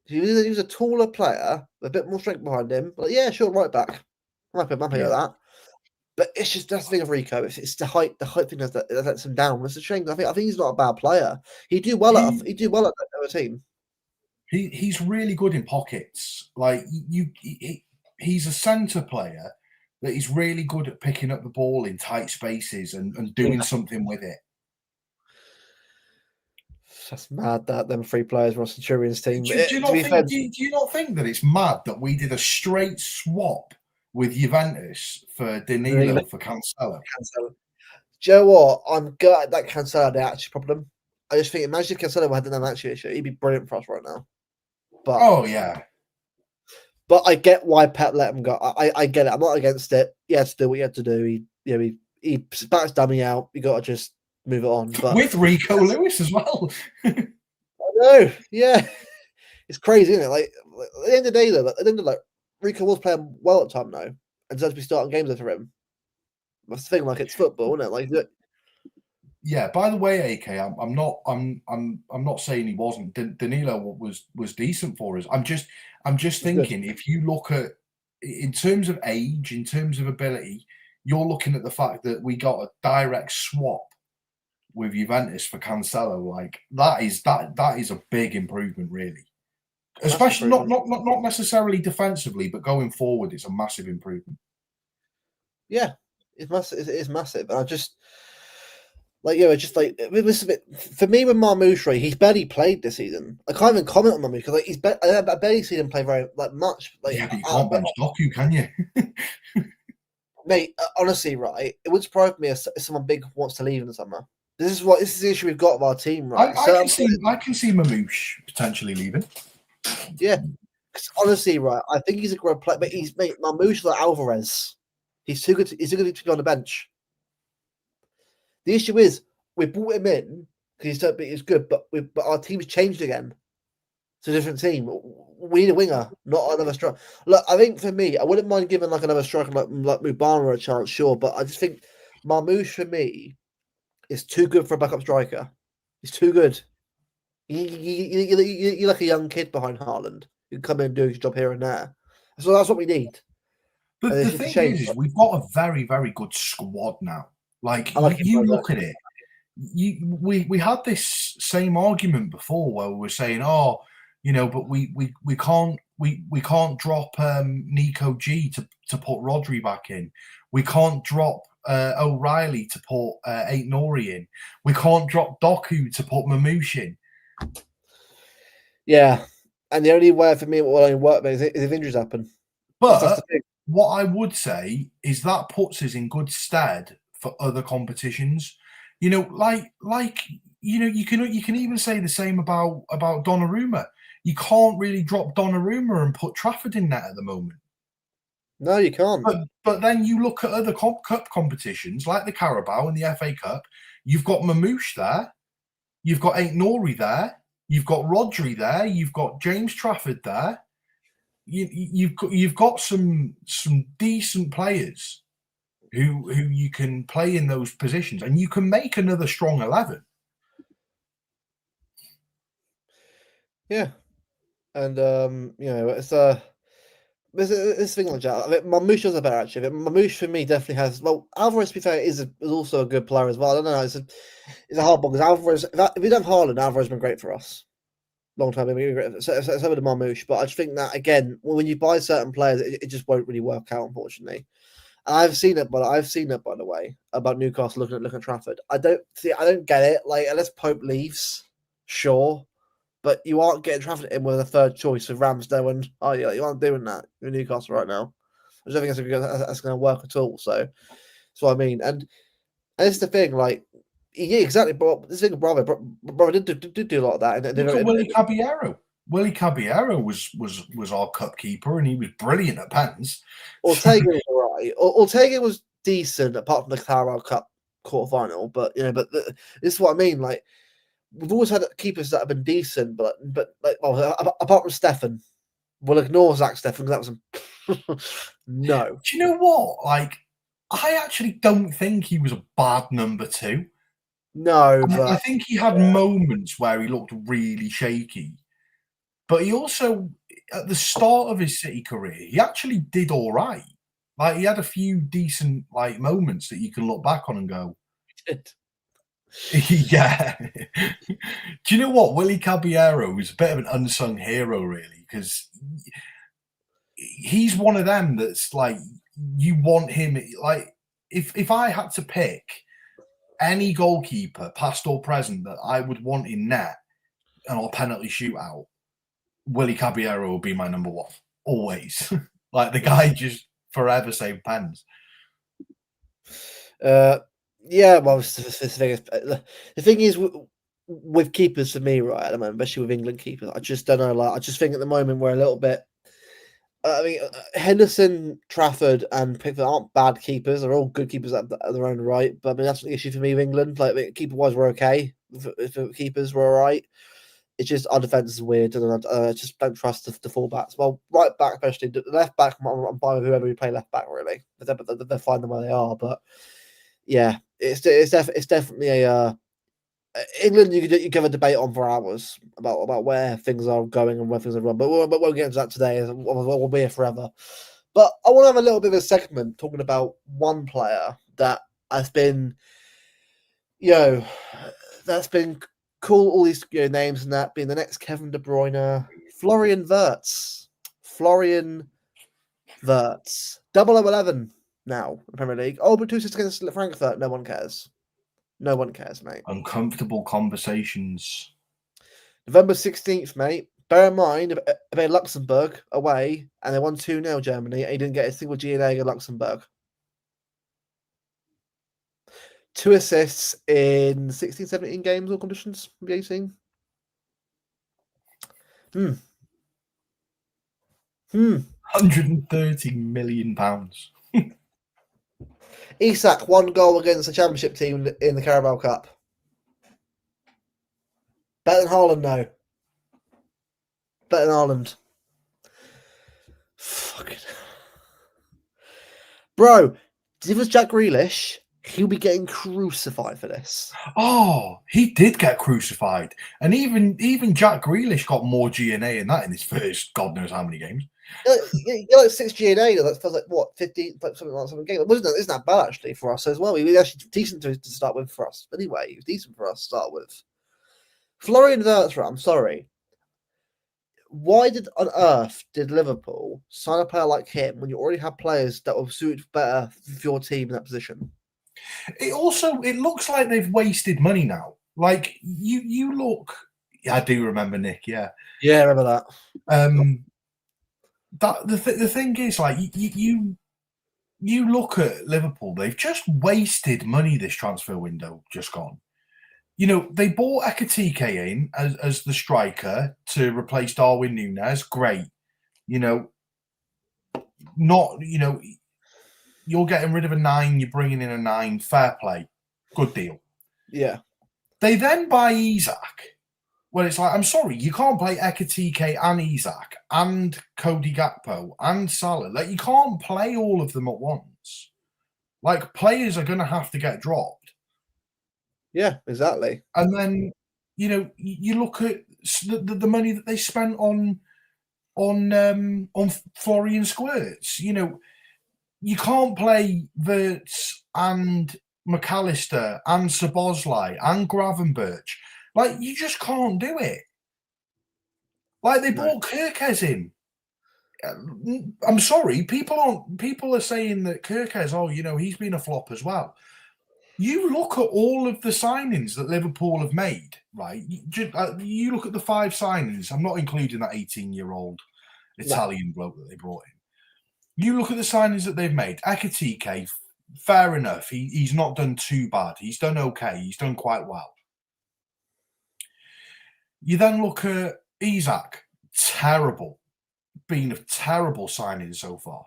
Speaker 1: If he was a taller player, with a bit more strength behind him. But yeah, sure, right back. I'm happy with that. But it's just that's the thing of Rico. It's the height. The height thing that lets him down. It's a shame. I think he's not a bad player. He do well at that other team.
Speaker 2: He's really good in pockets. Like he's a centre player that he's really good at picking up the ball in tight spaces and doing something with it.
Speaker 1: That's mad that them 3 players were on Centurion's team.
Speaker 2: Do you not think that it's mad that we did a straight swap with Juventus for Danilo for Cancelo?
Speaker 1: Do you know what? I'm gutted that Cancelo had the attitude problem. I just think imagine if Cancelo hadn't had an attitude issue, he'd be brilliant for us right now. But but I get why Pep let him go. I get it. I'm not against it. He had to do what he had to do. He spat his dummy out. You got to just move it on. But
Speaker 2: with Rico Lewis as well.
Speaker 1: I know, yeah, it's crazy, isn't it? Like at the end of the day, though, at the end of like Rico was playing well at the time now, and deserves to be starting games for him. That's the thing, like it's football, isn't it? Like
Speaker 2: Yeah. By the way, AK, I'm not saying he wasn't. Danilo was decent for us. I'm just thinking if you look at in terms of age, in terms of ability, you're looking at the fact that we got a direct swap with Juventus for Cancelo. Like that is a big improvement, really. Especially not necessarily defensively, but going forward, it's a massive improvement.
Speaker 1: Yeah, it's massive. It is massive. And I just like just like it was a bit for me with Marmoush. He's barely played this season. I can't even comment on Marmoush because like I barely seen him play very much. Like,
Speaker 2: yeah, but you can't bench Doku, can you?
Speaker 1: Mate, honestly, right? It would surprise me if someone big wants to leave in the summer. This is the issue we've got with our team, right?
Speaker 2: I can see Mamouche potentially leaving.
Speaker 1: Yeah, honestly, right? I think he's a great player, but Marmoush like Alvarez. He's too good. He's too good to be on the bench. The issue is we brought him in because he's good, but our team's changed again. It's a different team. We need a winger, not another striker. Look, I think for me, I wouldn't mind giving like another striker like Mubama a chance, sure, but I just think Marmoush for me is too good for a backup striker. He's too good. You're like a young kid behind Haaland. You can come in and do his job here and there. So that's what we need.
Speaker 2: But the thing is, we've got a very, very good squad now. Like you look at it, we had this same argument before where we were saying, oh, but we can't drop Nico G to put Rodri back in. We can't drop O'Reilly to put Aït-Nouri in. We can't drop Doku to put Mamouche in.
Speaker 1: Yeah, and the only way for me it will only work is if injuries happen.
Speaker 2: But what I would say is that puts us in good stead for other competitions. You can even say the same about Donnarumma. You can't really drop Donnarumma and put Trafford in that at the moment.
Speaker 1: No, you can't.
Speaker 2: But then you look at other cup competitions like the Carabao and the FA Cup. You've got Mamouche there. You've got Aït-Nouri there. You've got Rodri there. You've got James Trafford there. You've got some decent players who you can play in those positions, and you can make another strong 11. Yeah,
Speaker 1: and it's this thing like that. I mean, Mamouche was a better actually. Mamouche for me definitely has. Well, Alvarez, to be fair, is also a good player as well. I don't know. It's a hard one because Alvarez. If we don't have Haaland, Alvarez has been great for us. Long time, so with the Marmouche, but I just think that again, when you buy certain players, it just won't really work out, unfortunately. And I've seen it, by the way, about Newcastle looking at Trafford. I don't get it. Like, unless Pope leaves, sure, but you aren't getting Trafford in with a third choice of Ramsdale, and you aren't doing that in Newcastle right now. I don't think that's going to work at all. So that's what I mean, and it's the thing, like. Yeah, exactly. But this thing, brother did do a lot of that.
Speaker 2: Look at Willy Caballero. Willy Caballero was our cup keeper, and he was brilliant at pens.
Speaker 1: Ortega was all right. Ortega was decent, apart from the Carabao Cup quarterfinal. But this is what I mean. Like we've always had keepers that have been decent, but apart from Stefan, we'll ignore Zach Steffen because that was no.
Speaker 2: Do you know what? Like I actually don't think he was a bad number 2.
Speaker 1: No, but
Speaker 2: I think he had moments where he looked really shaky. But he also, at the start of his City career, he actually did all right. Like he had a few decent moments that you can look back on and go, yeah. Do you know what? Willy Caballero is a bit of an unsung hero, really, because he's one of them that's like you want him. Like if I had to pick any goalkeeper, past or present, that I would want in net and our penalty shootout, Willy Caballero will be my number 1. Always. Like the guy just forever saved pens.
Speaker 1: Yeah, well, the thing is with keepers for me, right, at the moment, especially with England keepers, I just don't know. Like, I just think at the moment we're a little bit I mean, Henderson, Trafford, and Pickford aren't bad keepers. They're all good keepers at their own right. But I mean, that's the issue for me with England. Like, I mean, keeper-wise, we're okay. If the keepers were all right. It's just our defense is weird, and I just don't trust the fullbacks. Well, right back, especially the left back, I'm fine with whoever we play left back. Really, they're fine the way they are. But yeah, it's definitely a England. You could have a debate on for hours about where things are going and where things are wrong. But we won't get into that today. We'll be here forever. But I want to have a little bit of a segment talking about one player that has been, that's been cool, all these names and that being the next Kevin De Bruyne, Florian Wirtz. Florian Wirtz. 0011 now in the Premier League. Oh, but 2-6 against Frankfurt. No one cares. No one cares, mate.
Speaker 2: Uncomfortable conversations.
Speaker 1: November 16th, mate. Bear in mind, they Luxembourg away, and they won 2-0 Germany, and he didn't get a single GNA against Luxembourg. 2 assists in 16, 17 games, all conditions, maybe 18.
Speaker 2: 130 million pounds.
Speaker 1: Isak, 1 goal against the championship team in the Carabao Cup. Better than Haaland, no. Better than Haaland. Fucking. Bro, if it was Jack Grealish, he'll be getting crucified for this.
Speaker 2: Oh, he did get crucified. And even Jack Grealish got more GNA in that in his first God knows how many games.
Speaker 1: You're like 6 GNA, that feels like what, 15, like something like games. It isn't that bad actually for us as well. He was actually decent to start with for us. Anyway, he was decent for us to start with. Florian Wirtz, I'm sorry. Why on earth did Liverpool sign a player like him when you already have players that will suit better for your team in that position?
Speaker 2: It looks like they've wasted money now. Like you look, I do remember Nick, yeah.
Speaker 1: Yeah, I remember that.
Speaker 2: The thing is, like you look at Liverpool, they've just wasted money this transfer window just gone. They bought Ekitike in as the striker to replace Darwin Núñez. Great. You're getting rid of a 9, you're bringing in a 9. Fair play. Good deal.
Speaker 1: Yeah.
Speaker 2: They then buy Isak. Well, it's like, I'm sorry, you can't play Ekitike and Isak and Cody Gakpo and Salah. Like, you can't play all of them at once. Like, players are going to have to get dropped.
Speaker 1: Yeah, exactly.
Speaker 2: And then, you look at the money that they spent on Florian Squirts. You can't play Wirtz and McAllister and Szoboszlai and Gravenberch. Like, you just can't do it. Like, they brought Kerkez in. I'm sorry, people are saying that Kerkez, he's been a flop as well. You look at all of the signings that Liverpool have made, right? You look at the 5 signings. I'm not including that 18-year-old Italian bloke that they brought in. You look at the signings that they've made. Ekitike, fair enough. He's not done too bad. He's done okay. He's done quite well. You then look at Isak, terrible. Been a terrible signing so far.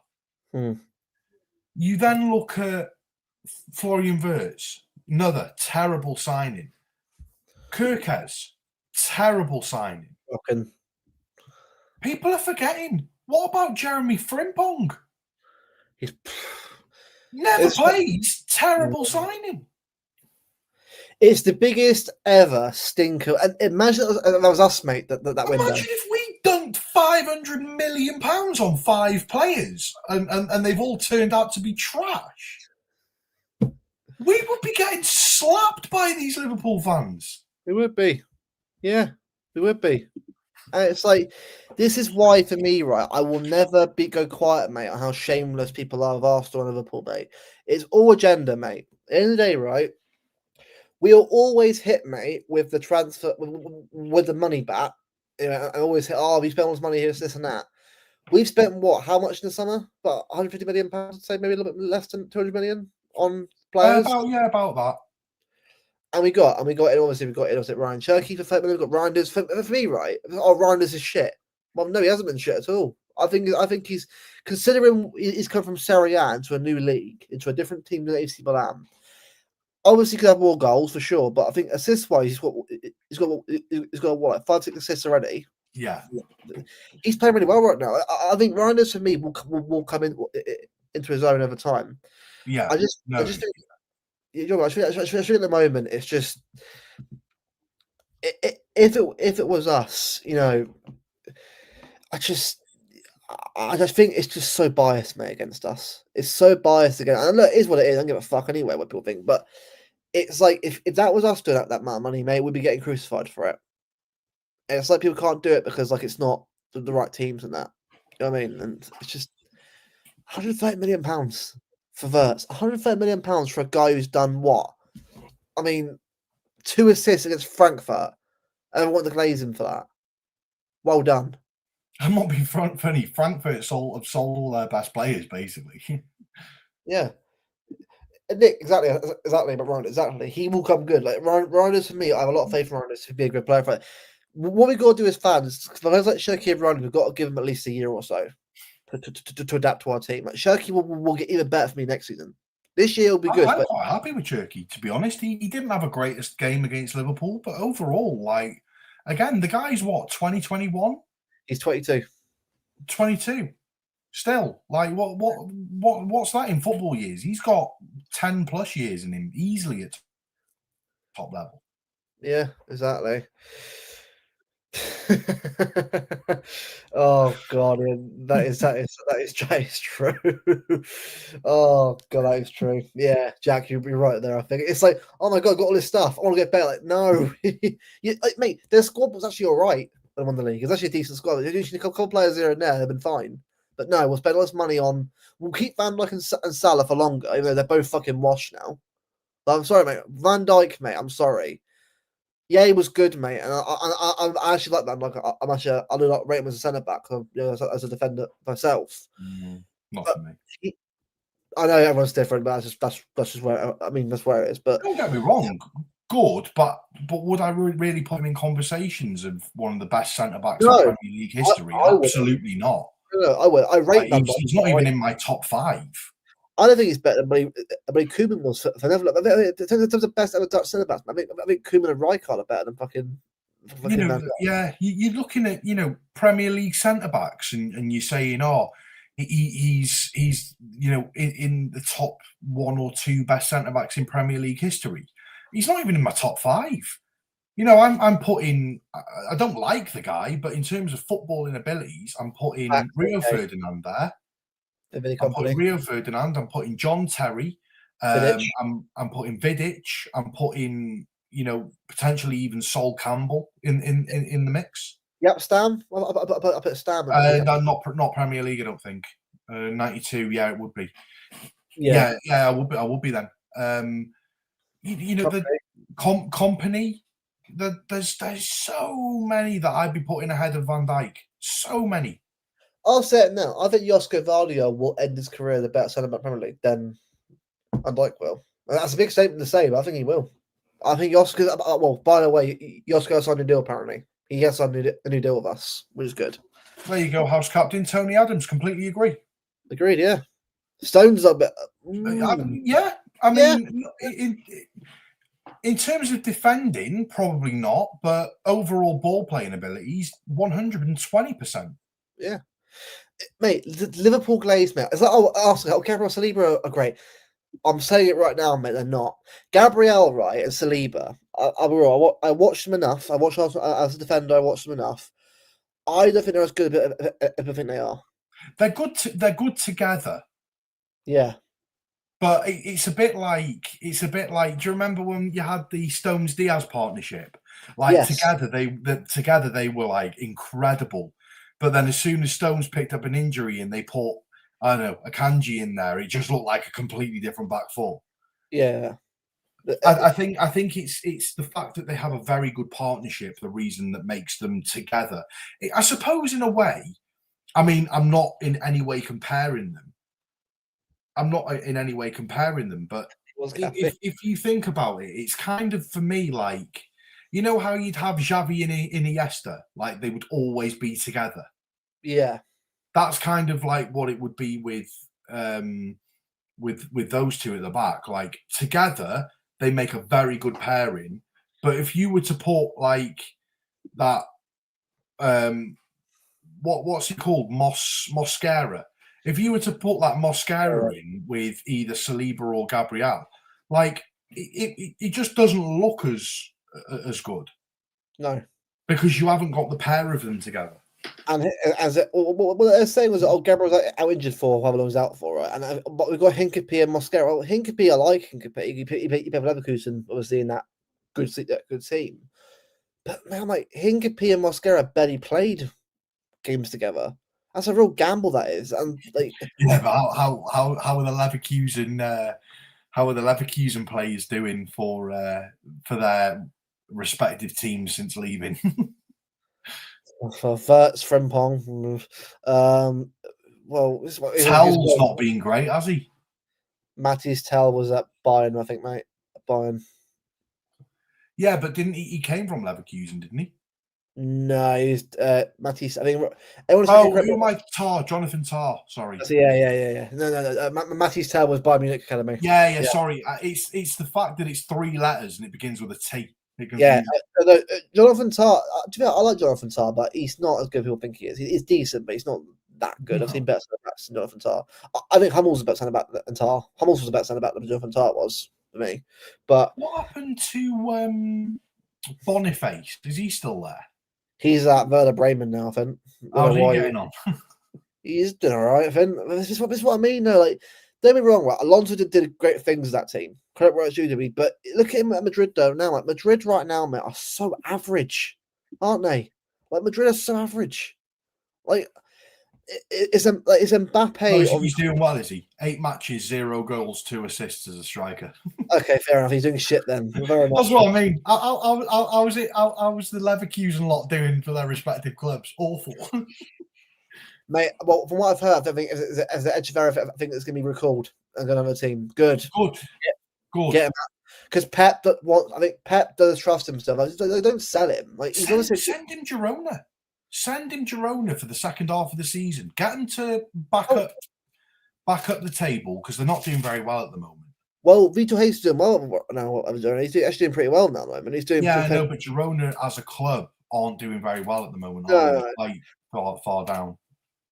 Speaker 2: You then look at Florian Wirtz, another terrible signing. Kerkez, terrible signing.
Speaker 1: Okay.
Speaker 2: People are forgetting. What about Jeremy Frimpong?
Speaker 1: He's
Speaker 2: never plays. Terrible signing.
Speaker 1: It's the biggest ever stinker. And imagine that was us, mate. That window.
Speaker 2: Imagine if we dumped £500 million on 5 players, and they've all turned out to be trash. We would be getting slapped by these Liverpool fans.
Speaker 1: We would be. Yeah, we would be. And it's like, this is why, for me, right, I will never go quiet, mate, on how shameless people are of Arsenal and Liverpool, mate. It's all agenda, mate. At the end of the day, right, we'll always hit, mate, with the transfer, with the money back. I always hit, we spent all this money here, this and that. We've spent what? How much in the summer? About £150 million, I'd say, maybe a little bit less than 200 million on players.
Speaker 2: About that.
Speaker 1: And we got it, Ryan Cherky for 30 million. We've got Reinders for me, right? Oh, Reinders is shit. Well, no, he hasn't been shit at all. I think he's considering he's come from Serie A into a new league, into a different team than AC Milan. Obviously, he could have more goals for sure, but I think assist wise, he's got what, like 5, 6 assists already.
Speaker 2: Yeah.
Speaker 1: He's playing really well right now. I think Reinders for me will come into his own over time.
Speaker 2: Yeah.
Speaker 1: I just think, you're right. I think at the moment it's just if it was us, I just think it's just so biased, mate, against us. It's so biased again. And look, it is what it is. I don't give a fuck anyway what people think. But it's like if that was us doing that amount of money, mate, we'd be getting crucified for it. And it's like people can't do it because like it's not the right teams and that. You know what I mean? And it's just £130 million for Wirtz. £130 million for a guy who's done what? I mean, 2 assists against Frankfurt. And I want to glaze him for that. Well done.
Speaker 2: I'm not being funny. Frankfurt have sold all their best players, basically.
Speaker 1: Yeah. Nick, exactly. But Ryan, exactly. He will come good. Like Reinders, for me, I have a lot of faith in Reinders to be a good player for it. What we've got to do as fans, for players like Cherki and Reinders, we've got to give him at least a year or so to adapt to our team. Like Cherki will get even better for me next season. This year will be good.
Speaker 2: I'm quite happy with Cherki, to be honest. He didn't have a greatest game against Liverpool, but overall, like, again, the guy's what, 2021?
Speaker 1: He's 22.
Speaker 2: 22. Still, like, what's that in football years? He's got 10 plus years in him, easily at top level.
Speaker 1: Yeah, exactly. Oh god, yeah, that is true. Oh god, that is true. Yeah, Jack, you'll be right there. I think it's like, oh my god, I got all this stuff. I want to get better. Like, no, mate, their squad was actually all right when they won the league. It's actually a decent squad. There's usually a couple of players here and there. They've been fine, but no, we'll spend less money on. We'll keep Van Dijk and Salah for longer, even though they're both fucking washed now. But I'm sorry, mate. Van Dijk, mate. I'm sorry. Yeah, he was good, mate, and I actually like that. Like, I do not rate him as a centre back, as a defender myself.
Speaker 2: Not for me.
Speaker 1: I know everyone's different, but that's just where that's where it is. But
Speaker 2: don't get me wrong, good, but would I really put him in conversations of one of the best centre backs in Premier League history? Absolutely not.
Speaker 1: No, I would. I rate that.
Speaker 2: He's not even in my top 5.
Speaker 1: I don't think he's better than Koeman was for Netherlands. In terms of best ever Dutch centre backs, I think Koeman and Rijkaard are better than fucking
Speaker 2: you're looking at Premier League centre backs, and you're saying, oh, he's in the top 1 or 2 best centre backs in Premier League history. He's not even in my top 5. I'm putting. I don't like the guy, but in terms of footballing abilities, I'm putting Rio Ferdinand there. I'm putting Rio Ferdinand. I'm putting John Terry. I'm putting Vidic. I'm putting potentially even Sol Campbell in the mix.
Speaker 1: Yep, Stam. I put Stam.
Speaker 2: No, not Premier League. I don't think. 92. Yeah, it would be. Yeah, I would be then. The company. There's so many that I'd be putting ahead of Van Dijk. So many.
Speaker 1: I'll say it now. I think Josko Vardio will end his career in the better centre back Premier League than Van Dijk will. And that's a big statement to say, but I think he will. I think Josko. Well, by the way, Josko signed a new deal. Apparently, he has signed a new deal with us, which is good.
Speaker 2: There you go, house captain Tony Adams. Completely agree.
Speaker 1: Agreed. Yeah. Stones a bit.
Speaker 2: Yeah. I mean, in terms of defending, probably not, but overall ball playing abilities, 120%.
Speaker 1: Yeah. Mate, Liverpool glaze, mate. It's like, Arsenal, Gabriel Saliba are great. I'm saying it right now, mate, they're not. Gabriel, right, and Saliba, I watched them enough. I watched Arsenal as a defender, I watched them enough. I don't think they're as good as I think they are.
Speaker 2: They're good together.
Speaker 1: Yeah.
Speaker 2: But it's a bit like, do you remember when you had the Stones Diaz partnership? Like, yes. Together they were like incredible. But then as soon as Stones picked up an injury and they put, I don't know, Akanji in there, it just looked like a completely different back four.
Speaker 1: Yeah.
Speaker 2: I think it's the fact that they have a very good partnership, the reason that makes them together. I suppose in a way, I mean, I'm not in any way comparing them. But if you think about it, it's kind of, for me, like, you know how you'd have Xavi and Iniesta, like they would always be together.
Speaker 1: Yeah.
Speaker 2: that's kind of like what it would be with those two at the back. Like together, they make a very good pairing. But if you were to put like that, what's he called, Mosquera? If you were to put that Mosquera in with either Saliba or Gabriel, like it just doesn't look as good.
Speaker 1: No,
Speaker 2: because you haven't got the pair of them together.
Speaker 1: And what they're saying was, Gabriel's out injured for however long he's out for, right? And but we've got Hincapie and Mosquera. Well, Hincapie, I like Hincapie. He beat Leverkusen, obviously, in that good team. But man, like Hincapie and Mosquera barely played games together. That's a real gamble, that is. And like,
Speaker 2: yeah, but how are the Leverkusen players doing for their respective teams since leaving?
Speaker 1: For Verts, Frimpong, well,
Speaker 2: Tell's not been great, has he?
Speaker 1: Matisse Tell was at Bayern, I think, mate. Bayern.
Speaker 2: Yeah, but didn't he came from Leverkusen, didn't he?
Speaker 1: No, he's Matisse. I think.
Speaker 2: Who am I? Jonathan Tah. Sorry.
Speaker 1: Yeah. No. Matisse Tell was Bayern Munich Academy.
Speaker 2: Yeah. Sorry, it's the fact that it's 3 letters and it begins with a T.
Speaker 1: Yeah, Jonathan Tah. I like Jonathan Tah, but he's not as good as people think he is. He's decent, but he's not that good. No. I've seen better centre-backs than Jonathan Tah. I think Hummels was a better centre-back than Tah. Hummels was a better centre-back than Jonathan Tah was for me. But
Speaker 2: what happened to Boniface? Is he still there?
Speaker 1: He's at Werder Bremen now, I think.
Speaker 2: How's he getting on?
Speaker 1: He's doing all right, I think. This is what I mean, though. Like, don't be wrong, right? Alonso did great things with that team. Credit where it's due to be. But look at him at Madrid, though, now. Like, Madrid right now, mate, are so average, aren't they? Like, Madrid are so average. Like, it's Mbappe.
Speaker 2: No, he's doing well, is he? 8 matches, 0 goals, 2 assists as a striker.
Speaker 1: Okay, fair enough. He's doing shit then.
Speaker 2: That's what I mean. How was the Leverkusen lot doing for their respective clubs? Awful.
Speaker 1: Mate, well, from what I've heard, I think as the Echeverri, I think it's going to be recalled and going to have a team. Good.
Speaker 2: Good.
Speaker 1: Get him out. Because Pep, I think Pep does trust himself. They don't sell him. Like,
Speaker 2: send him Girona. Send him Girona for the second half of the season. Get him to back up the table because they're not doing very well at the moment.
Speaker 1: Well, Vitor Hayes is doing well now. He's actually doing pretty well now at the moment. He's doing.
Speaker 2: Yeah, I know, but Girona as a club aren't doing very well at the moment. Like far down.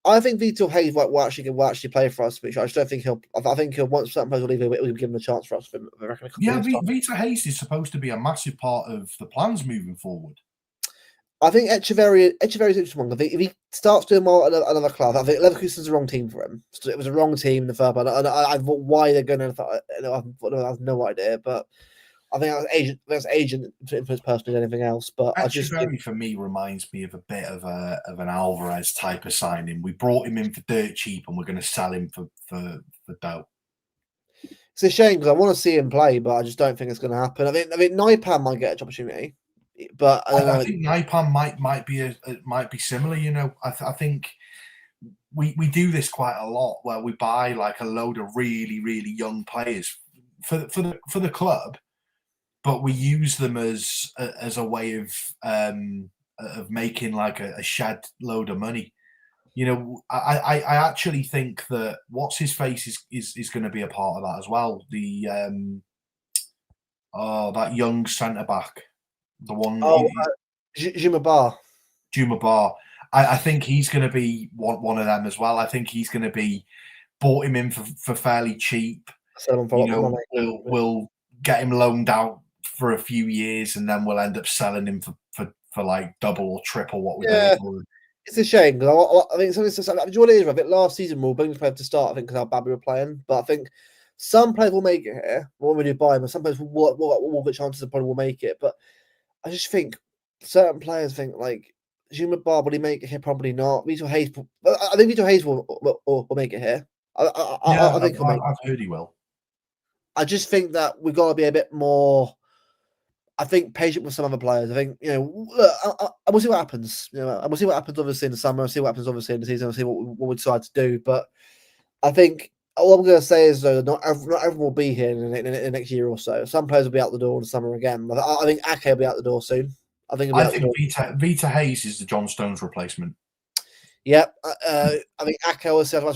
Speaker 1: I think Vitor Hayes will actually play for us, but I just don't think he'll. I think he'll once certain players will leave, we'll give him a chance for us.
Speaker 2: Yeah, Vitor Hayes is supposed to be a massive part of the plans moving forward.
Speaker 1: I think Echeverri is interesting one. I think if he starts doing well at another club, I think Leverkusen's the wrong team for him. It was a wrong team in the first part. I thought why they're going to. I have no idea, but I think that's agent influence personally than anything else. But
Speaker 2: Echeverri for me reminds me of a bit of an Alvarez type of signing. We brought him in for dirt cheap, and we're going to sell him for dough.
Speaker 1: It's a shame because I want to see him play, but I just don't think it's going to happen. I think Naipan might get an opportunity. But
Speaker 2: I think Naipan might be similar. You know, I think we do this quite a lot where we buy like a load of really really young players for the club, but we use them as a way of making like a shed load of money. You know, I actually think that what's his face is going to be a part of that as well. The that young centre back. The one,
Speaker 1: Djouma Ba.
Speaker 2: Djouma Ba. I think he's going to be one of them as well. I think he's going to be bought him in for fairly cheap. We'll get him loaned out for a few years, and then we'll end up selling him for like double or triple what we did for him.
Speaker 1: It's a shame because I think something. Do you know what it is? I think last season we'll bring players to start. I think because how bad we were playing, but I think some players will make it here. When we do buy them, some players will get chances of probably will make it, but. I just think certain players think like Djouma Ba, will he make it here? Probably not. Vitor Hayes, I think Vitor Hayes will make it here. I think he'll make it.
Speaker 2: I've heard he will.
Speaker 1: I just think that we've got to be a bit more. I think patient with some other players. I think we'll see what happens. And we'll see what happens obviously in the summer. We'll see what happens obviously in the season. We'll see what we decide to do. But I think. All I'm going to say is, though, not everyone will be here in the next year or so. Some players will be out the door in the summer again. I think Ake will be out the door soon. I think
Speaker 2: Vitor Hayes is the John Stones replacement.
Speaker 1: Yep. I think Ake was the other one.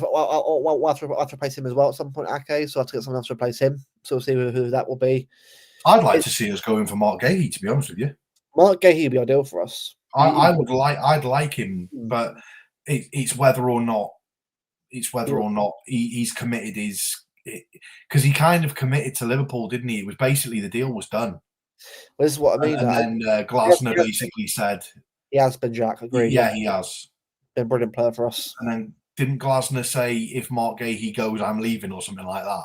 Speaker 1: We'll have to replace him as well at some point, Ake. So I have to get someone else to replace him. So we'll see who that will be.
Speaker 2: I'd like to see us going for Mark Gahey, to be honest with you.
Speaker 1: Mark Gahey would be ideal for us.
Speaker 2: I'd like him, but it's whether or not he's committed because he kind of committed to Liverpool, didn't he? It was basically the deal was done.
Speaker 1: Well, this is what I mean.
Speaker 2: And then Glasner basically said
Speaker 1: he has been, Jack. Agreed.
Speaker 2: Yeah, he has.
Speaker 1: Been a brilliant player for us.
Speaker 2: And then didn't Glasner say if Mark Gahey goes, I'm leaving or something like that?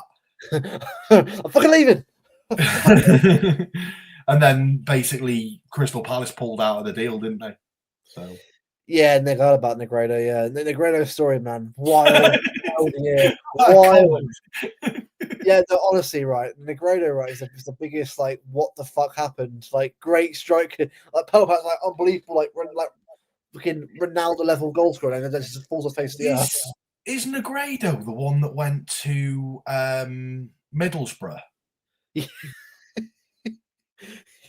Speaker 1: I'm fucking leaving.
Speaker 2: And then basically Crystal Palace pulled out of the deal, didn't they? So
Speaker 1: yeah, and they got about Negredo. Yeah, the Negredo story, man, wild, yeah, wild. Yeah, no, honestly, right, Negredo, right, is the biggest like what the fuck happened? Like great striker, like Pelopat's like unbelievable, like fucking Ronaldo level goal scorer, and then just falls off face of the earth.
Speaker 2: Is Negredo the one that went to Middlesbrough?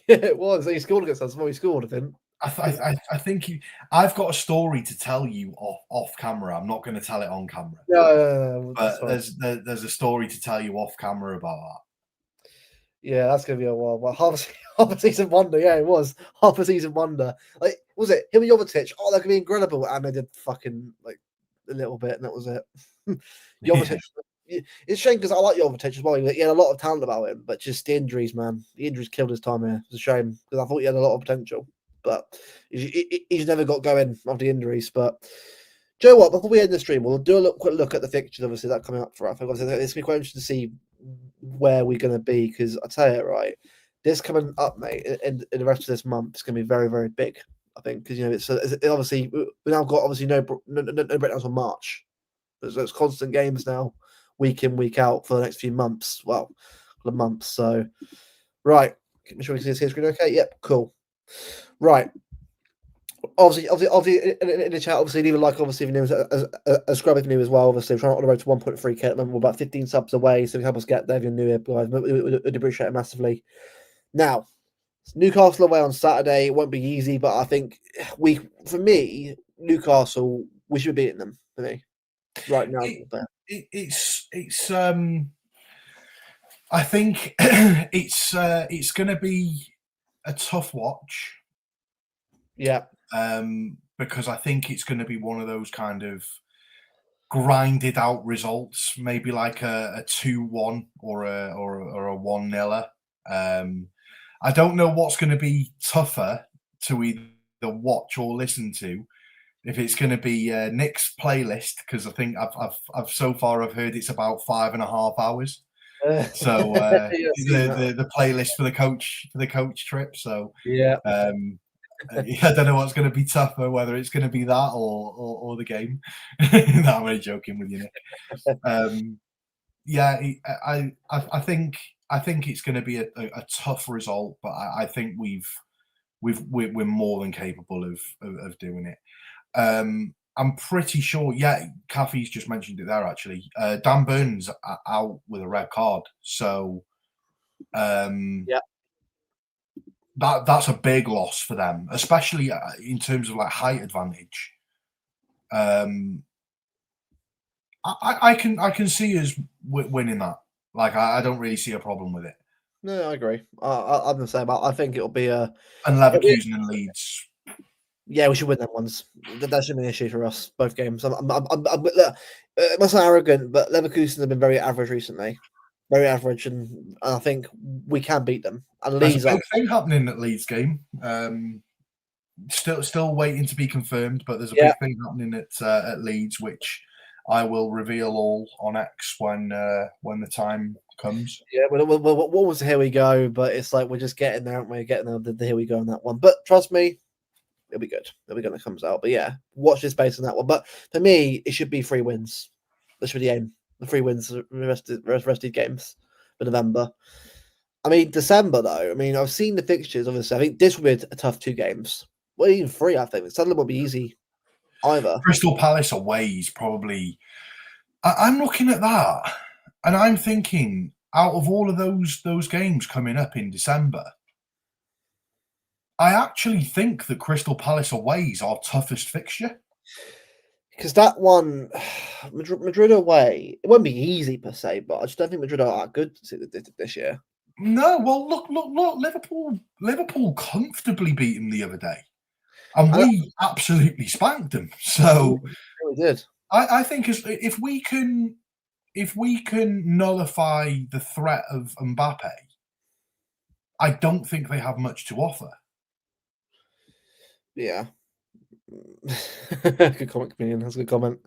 Speaker 1: Yeah, it was. He scored against us. Well, he scored, I think.
Speaker 2: I think I've got a story to tell you off camera. I'm not going to tell it on camera.
Speaker 1: No,
Speaker 2: but there's a story to tell you off camera about that.
Speaker 1: Yeah, that's going to be a while. Well, half a season wonder. Yeah, it was half a season wonder. Like, was it him and Jovetic? Oh, they're going to be incredible, and they did fucking like a little bit, and that was it. Jovetic. Yeah. It's a shame because I like Jovetic as well. He had a lot of talent about him, but just the injuries, man. The injuries killed his time here. It's a shame because I thought he had a lot of potential. But he's never got going after the injuries. But Joe, what? Before we end the stream, we'll do a quick look at the fixtures. Obviously, that coming up for us. It's going to be quite interesting to see where we're going to be because I tell you, right, this coming up, mate, in the rest of this month, it's going to be very, very big. I think because it's obviously we now got no breakdowns on March. There's constant games now, week in, week out for the next few months. Well, the months. So, right, make sure we can see the screen. Okay, yep, cool. Right. Obviously, in the chat, obviously, leave a like, obviously, if you're new, subscribe if you're new as well. Obviously, we're trying on the road to 1.3k at the moment. We're about 15 subs away, so help us get there if you're new here, guys. We'd appreciate it massively. Now, Newcastle away on Saturday. It won't be easy, but I think for me, Newcastle, we should be beating them, for me, right now.
Speaker 2: I think it's going to be a tough watch.
Speaker 1: Yeah.
Speaker 2: Because I think it's going to be one of those kind of grinded out results, maybe like a 2-1 or a 1-0. I don't know what's going to be tougher to either watch or listen to. If it's going to be Nick's playlist, because I think I've so far I've heard it's about 5.5 hours. So the playlist for the coach trip. So
Speaker 1: yeah.
Speaker 2: I don't know what's going to be tougher, whether it's going to be that or the game. No, I'm only joking with you, Nick. Yeah, I think it's going to be a tough result, but I think we're more than capable of doing it. I'm pretty sure. Yeah, Kathy's just mentioned it there. Actually, Dan Burns out with a red card, so
Speaker 1: yeah.
Speaker 2: That's a big loss for them, especially in terms of like height advantage. I can see us winning that. Like I don't really see a problem with it.
Speaker 1: No, I agree. I'm the same. I think it'll be and
Speaker 2: Leverkusen and Leeds.
Speaker 1: Yeah, we should win them ones. That shouldn't be an issue for us. Both games. I'm not arrogant, but Leverkusen have been very average recently. Very average, and I think we can beat them. And Leeds,
Speaker 2: there's a big thing happening at Leeds game. Still waiting to be confirmed, but there's a big thing happening at Leeds, which I will reveal all on X when the time comes.
Speaker 1: Yeah, well, what was here we go? But it's like we're just getting there, aren't we? Getting there. The here we go on that one. But trust me, it'll be good. It'll be good when it comes out. But yeah, watch this space on that one. But for me, it should be 3 wins. That should be the aim. The 3 wins the rest of the games for November. I mean, December, though. I mean, I've seen the fixtures, obviously. I think this will be a tough 2 games. Well, even 3, I think. Suddenly won't be easy either.
Speaker 2: Crystal Palace away is probably... I'm looking at that, and I'm thinking, out of all of those games coming up in December, I actually think that Crystal Palace away is our toughest fixture.
Speaker 1: because that one, Madrid away, it won't be easy per se, but I just don't think Madrid are that good this year.
Speaker 2: No, well, look! Liverpool comfortably beat them the other day, and we absolutely spanked them. So
Speaker 1: We did.
Speaker 2: I think if we can nullify the threat of Mbappe, I don't think they have much to offer.
Speaker 1: Yeah. Good comment, comedian. That's a good comment.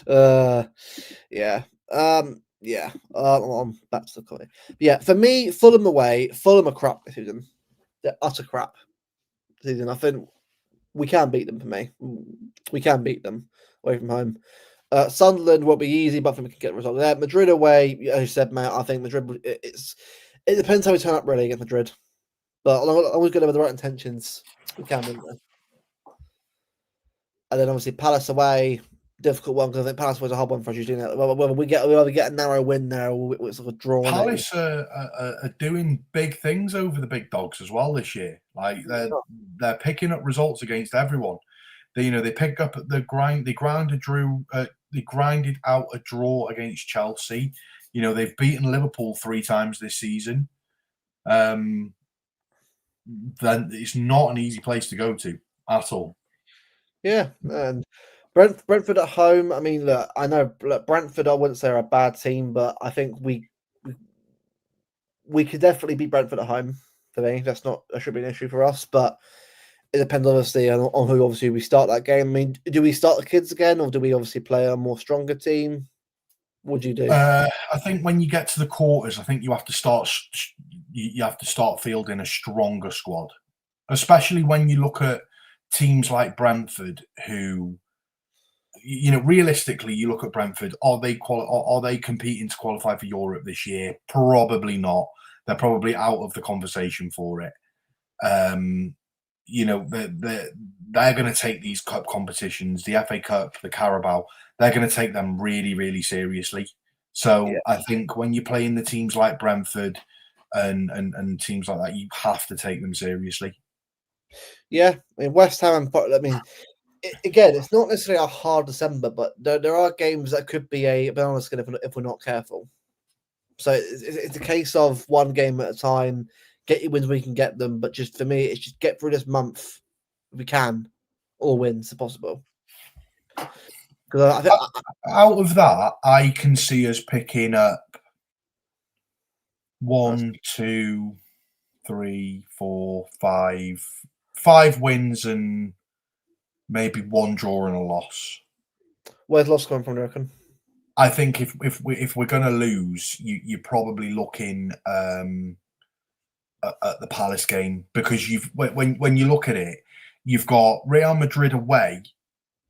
Speaker 1: Yeah. Yeah. Back to the comment. Yeah, for me, Fulham away. Fulham are crap this season. They're utter crap this season. I think we can beat them. For me, we can beat them away from home. Sunderland won't be easy, but I think we can get a result there. Madrid away, as you said, Matt. I think Madrid. It depends how we turn up really against Madrid, but I'm always going with the right intentions. We can win there. And then obviously Palace away, difficult one because I think Palace was a hard one for us usually. Whether we get a narrow win there or it's like a draw.
Speaker 2: Palace are doing big things over the big dogs as well this year. Like they're picking up results against everyone. They pick up the grind. They grinded out a draw against Chelsea. They've beaten Liverpool 3 times this season. Then it's not an easy place to go to at all.
Speaker 1: Yeah, and Brentford at home. I mean, look, I know Brentford. I wouldn't say are a bad team, but I think we could definitely beat Brentford at home. For me, that should be an issue for us. But it depends obviously on who obviously we start that game. I mean, do we start the kids again, or do we obviously play a more stronger team? What do you do?
Speaker 2: I think when you get to the quarters, I think you have to start. You have to start fielding a stronger squad, especially when you look at teams like Brentford, who, realistically, you look at Brentford. Are they competing to qualify for Europe this year? Probably not. They're probably out of the conversation for it. They're going to take these cup competitions, the FA Cup, the Carabao. They're going to take them really, really seriously. So yeah. I think when you're playing the teams like Brentford and teams like that, you have to take them seriously.
Speaker 1: Yeah, I mean West Ham. Again, it's not necessarily a hard December, but there are games that could be a bonus if we're not careful. So it's a case of one game at a time. Get your wins where you can get them, but just for me, it's just get through this month if we can, all wins if possible.
Speaker 2: Because out of that, I can see us picking up 1, 2, 3, 4, 5 wins and maybe 1 draw and a loss.
Speaker 1: Where's loss coming from, do you reckon?
Speaker 2: I think if we're going to lose, you're probably looking at the Palace game, because when you look at it, you've got Real Madrid away,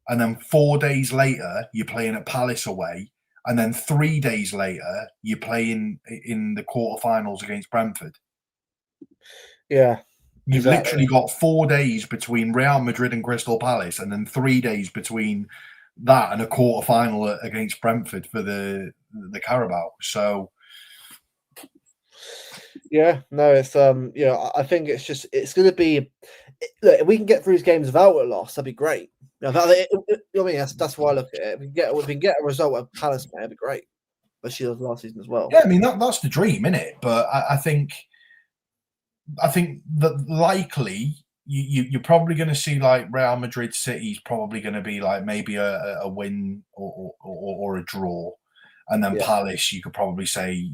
Speaker 2: and then 4 days later you're playing at Palace away, and then 3 days later you're playing in the quarterfinals against Brentford.
Speaker 1: Yeah.
Speaker 2: You've literally got 4 days between Real Madrid and Crystal Palace, and then 3 days between that and a quarter-final against Brentford for the Carabao. So, yeah,
Speaker 1: no, it's I think it's going to be. Look, if we can get through these games without a loss, that'd be great. I mean, that's why I look at it. If we can get a result at Palace, that'd be great. But she was last season as well.
Speaker 2: Yeah, I mean that's the dream, isn't it? But I think that likely you're probably going to see like Real Madrid City's probably going to be like maybe a win or a draw, and then Palace you could probably say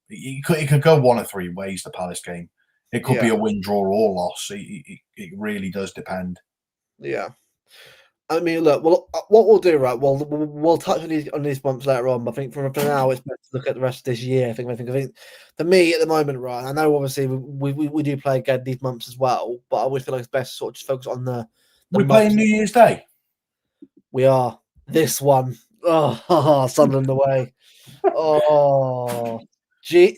Speaker 2: it could go 1 or 3 ways. The Palace game, it could be a win, draw, or loss. It really does depend.
Speaker 1: Yeah. I mean, look. Well, what we'll do, right? We'll touch on these months later on. But I think for now, it's better to look at the rest of this year. I think for me at the moment, right? I know obviously we do play again these months as well, but I always feel like it's best to sort of just focus on the.
Speaker 2: We're playing New Year's Day.
Speaker 1: We are this one. Oh, Sunderland away. Oh, G,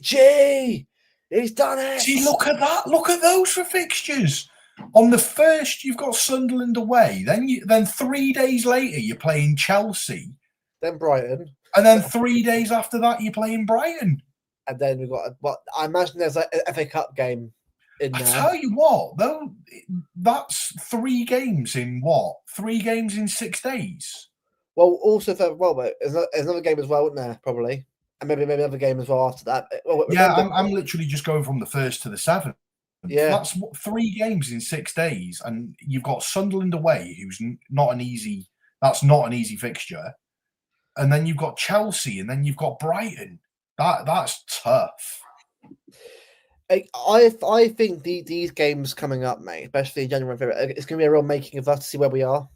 Speaker 1: he's done it.
Speaker 2: See, look at that! Look at those for fixtures. On the first, you've got Sunderland away. Then 3 days later, you're playing Chelsea.
Speaker 1: Then Brighton.
Speaker 2: And then 3 days after that, you're playing Brighton.
Speaker 1: And then we've got I imagine there's a FA Cup game. in
Speaker 2: I
Speaker 1: there.
Speaker 2: tell you what, though, that's 3 games in what? 3 games in 6 days?
Speaker 1: Well, also mate, there's another game as well, isn't there? Probably, and maybe another game as well after that. Well,
Speaker 2: Yeah,
Speaker 1: remember,
Speaker 2: I'm literally just going from the 1st to the 7th.
Speaker 1: yeah,
Speaker 2: That's 3 games in 6 days, and you've got Sunderland away, who's not an easy. That's not an easy fixture, and then you've got Chelsea, and then you've got Brighton. That's tough.
Speaker 1: I think these games coming up, mate, especially in January and February, it's going to be a real making of us to see where we are.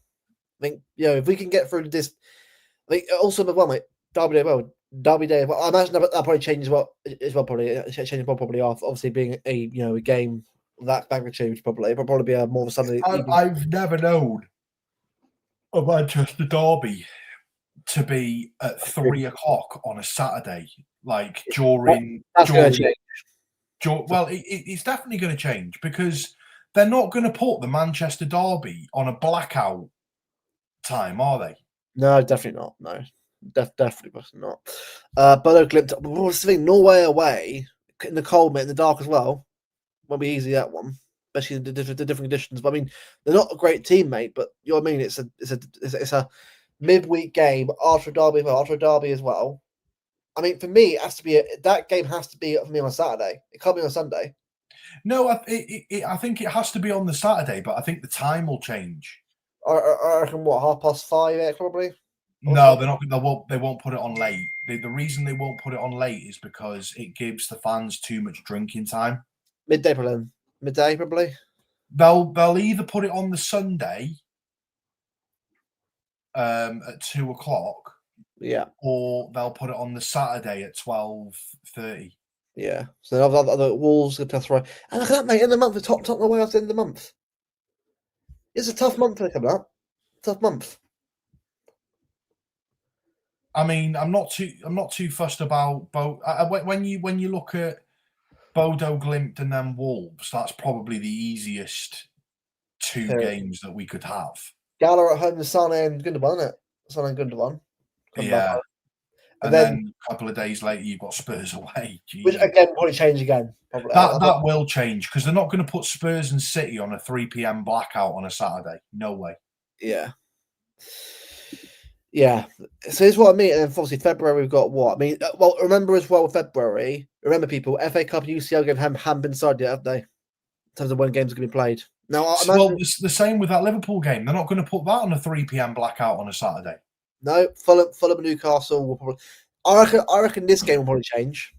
Speaker 1: I think if we can get through this, I think also the one, mate, Derby Day. Well, I imagine that probably changes as well. Probably changes probably off. Obviously, being a game of that magnitude, probably it'll probably be a more of a Sunday evening.
Speaker 2: I've never known a Manchester derby to be at 3 o'clock on a Saturday, like during.
Speaker 1: That's going to change.
Speaker 2: Well, it's definitely going to change because they're not going to put the Manchester derby on a blackout time, are they?
Speaker 1: No, definitely not. No, definitely not. Bodo Glimt. What's the thing? Norway away in the cold, mate, in the dark as well. Won't be easy, that one, especially the different conditions. But I mean, they're not a great team, mate. But you know what I mean? It's a midweek game after a derby as well. I mean, for me, it has to be that game has to be for me on a Saturday. It can't be on a Sunday.
Speaker 2: No, I think it has to be on the Saturday, but I think the time will change.
Speaker 1: I reckon what 5:30 probably.
Speaker 2: No, they're not. They won't put it on late. The reason they won't put it on late is because it gives the fans too much drinking time.
Speaker 1: Midday probably.
Speaker 2: They'll either put it on the Sunday, at 2 o'clock.
Speaker 1: Yeah.
Speaker 2: Or they'll put it on the Saturday at 12:30.
Speaker 1: Yeah. So the Wolves going to test right. And look at that, mate. In the month, the top away at the end of the month. It's a tough month coming up. Tough month.
Speaker 2: I mean, I'm not too fussed about both. When you look at Bodo Glimt and then Wolves, that's probably the easiest 2 games that we could have.
Speaker 1: Gala at home to Sane and Gundogan, isn't it? Sane and Gundogan.
Speaker 2: Yeah. And then a couple of days later, you've got Spurs away. Jeez.
Speaker 1: Which again will probably change again. Probably.
Speaker 2: That will change because they're not going to put Spurs and City on a 3 p.m. blackout on a Saturday. No way.
Speaker 1: Yeah. Yeah. So here's what I mean. And then obviously February we've got what? I mean, well, remember as well February. Remember, people, FA Cup and UCL game haven't been decided yet, have they? In terms of when games are going to be played. Now,
Speaker 2: well, it's the same with that Liverpool game. They're not going to put that on a 3 p.m. blackout on a Saturday.
Speaker 1: No, Fulham and Newcastle will probably. I reckon this game will probably change.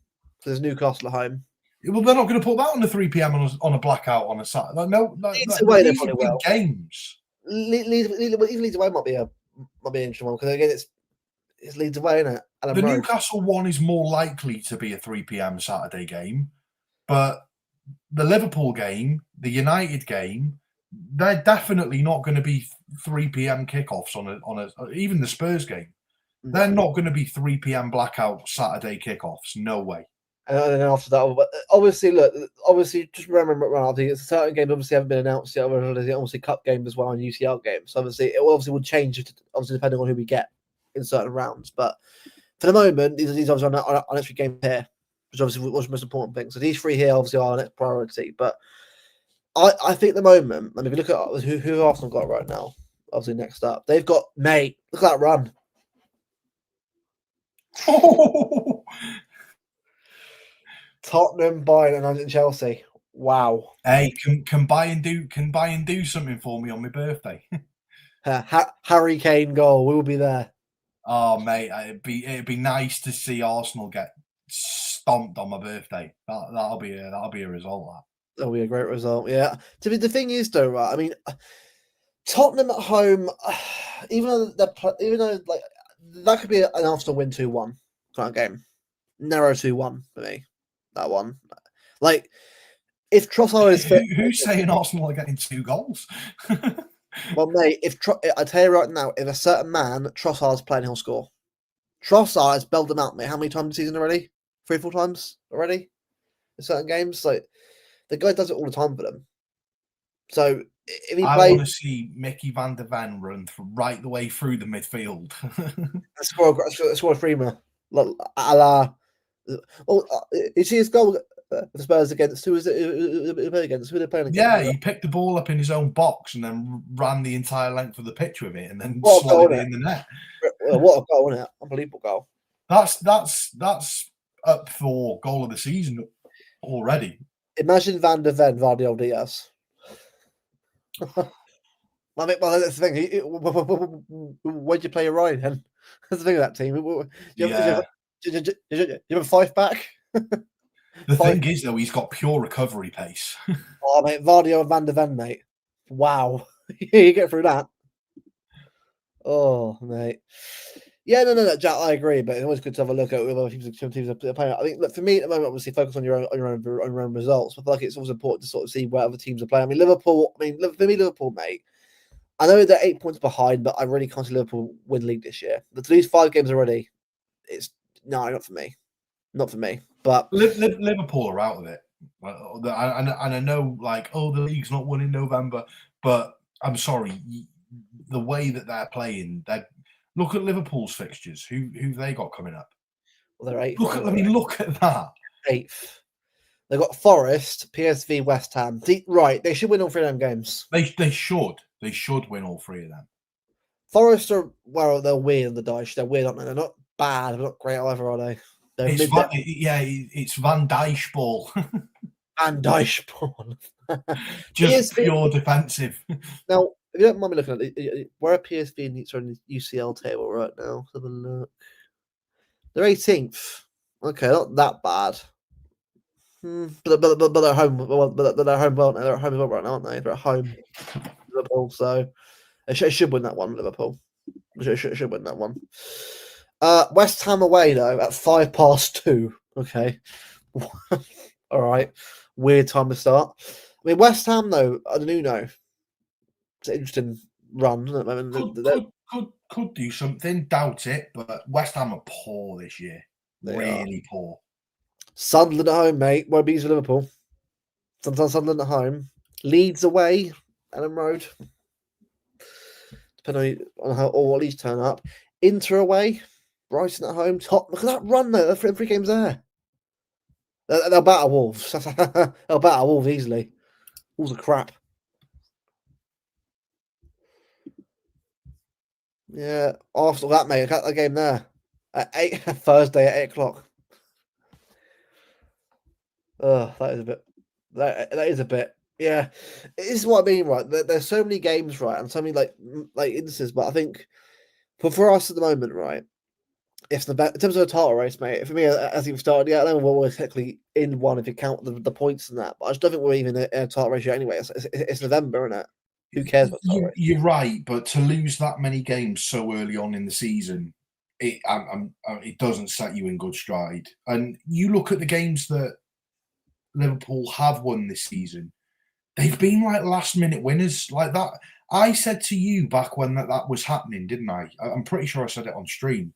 Speaker 1: There's Newcastle at home.
Speaker 2: Well, they're not going to put that on a 3 p.m. on a blackout on a Saturday. Like, no,
Speaker 1: away,
Speaker 2: these are big games.
Speaker 1: Leeds away might be an interesting one because again it's Leeds away, isn't it?
Speaker 2: The Newcastle one is more likely to be a 3 p.m. Saturday game, but the Liverpool game, the United game, they're definitely not going to be 3 p.m. kickoffs on a even the Spurs game. They're not going to be 3 p.m. blackout Saturday kickoffs. No way.
Speaker 1: And then after that, but obviously, just remember, I think it's a certain games obviously haven't been announced yet. Obviously, cup games as well and UCL games. So obviously, it obviously would change, obviously depending on who we get in certain rounds. But for the moment, these obviously on our next game here, which obviously was the most important thing. So these 3 here obviously are our next priority. But I think at the moment, I mean, if you look at who Arsenal got right now, obviously next up, they've got mate. Look at that run.
Speaker 2: Oh.
Speaker 1: Tottenham, Bayern, and Chelsea. Wow.
Speaker 2: Hey, can Bayern do something for me on my birthday?
Speaker 1: Harry Kane goal. We will be there.
Speaker 2: Oh mate, it'd be nice to see Arsenal get stomped on my birthday. That'll be a result.
Speaker 1: That'll be a great result. Yeah. The thing is though, right? I mean, Tottenham at home, even though like that could be an Arsenal win 2-1 kind of game, narrow 2-1 for me. That one, like if Trossard is fit,
Speaker 2: who's saying Arsenal are getting 2 goals?
Speaker 1: Well, mate, I tell you right now, if a certain man Trossard's playing, he'll score. Trossard has bailed them out, mate. How many times this season already? 3 or 4 times already in certain games. Like the guy does it all the time for them. So if he
Speaker 2: I want to see Mickey van der Ven run right the way through the midfield.
Speaker 1: score a Freema. You see his goal The Spurs against who was it? Who they playing against? Who they playing against?
Speaker 2: Yeah, he picked the ball up in his own box and then ran the entire length of the pitch with it, and then
Speaker 1: What a goal,
Speaker 2: slotted it in the net.
Speaker 1: What a goal, isn't it? Unbelievable goal.
Speaker 2: That's up for goal of the season already.
Speaker 1: Imagine Van der Ven, Vardy Diaz. I mean, well, that's the thing. Where'd you play Ryan? Then? That's the thing of that team. Do you have a five back?
Speaker 2: The thing is, though, he's got pure recovery pace.
Speaker 1: Oh, mate, Vardy and Van der Ven, mate. Wow. You get through that. Oh, mate. Yeah, no, Jack, I agree, but it's always good to have a look at other teams are playing. I think, look, for me at the moment, obviously, focus on your own results. But I feel like it's also important to sort of see where other teams are playing. I mean, Liverpool, for me, Liverpool, mate, I know they're 8 points behind, but I really can't see Liverpool win league this year. But to lose 5 games already, not for me. Not for me. But
Speaker 2: Liverpool are out of it. And I know, like, the league's not won in November, but I'm sorry, the way that they're playing, look at Liverpool's fixtures. Who they got coming up?
Speaker 1: Well, they're 8th.
Speaker 2: Look at that.
Speaker 1: 8th. They've got Forest, PSV, West Ham. Right, they should win all 3 of them games.
Speaker 2: They should. They should win all 3 of them.
Speaker 1: Forest are, well, they're weird on the dice. They're weird, aren't they? They're not bad. They're not great either, are they?
Speaker 2: It's Van Dijk ball.
Speaker 1: Van Dijk ball.
Speaker 2: Just pure defensive.
Speaker 1: Now, if you don't mind me looking at it, where are PSV in the UCL table right now? Let's have a look. They're 18th. Okay, not that bad. But they're home. But they're home. Well, they're at home as well right now, aren't they? They're at home. Liverpool, so they should win that one. Liverpool should win that one. West Ham away though at 2:05. Okay, all right. Weird time to start. I mean, West Ham though, I don't know. It's an interesting run. I mean,
Speaker 2: could do something. Doubt it, but West Ham are poor this year. Really poor.
Speaker 1: Sunderland at home, mate. Won't beat Liverpool. Sunderland at home. Leeds away. Ellen Road. Depending on how all these turn up. Inter away. Brighton at home. Top. Look at that run though. They're 3 games there. They'll batter Wolves. They'll batter Wolves easily. Wolves are crap. Yeah, Arsenal that mate. Got that game there at 8 Thursday at 8 o'clock. Oh, that is a bit. That is a bit. Yeah, this is what I mean, right? There's so many games, right, and so many like instances. But I think for us at the moment, right, it's the best in terms of the title race, mate. For me, as you've started, yeah, I know we're technically in one if you count the points and that. But I just don't think we're even in a title race yet anyway. It's November, isn't it? Who cares?
Speaker 2: You're right, but to lose that many games so early on in the season, it doesn't set you in good stride. And you look at the games that Liverpool have won this season, they've been like last-minute winners like that. I said to you back when that was happening, didn't I? I'm pretty sure I said it on stream.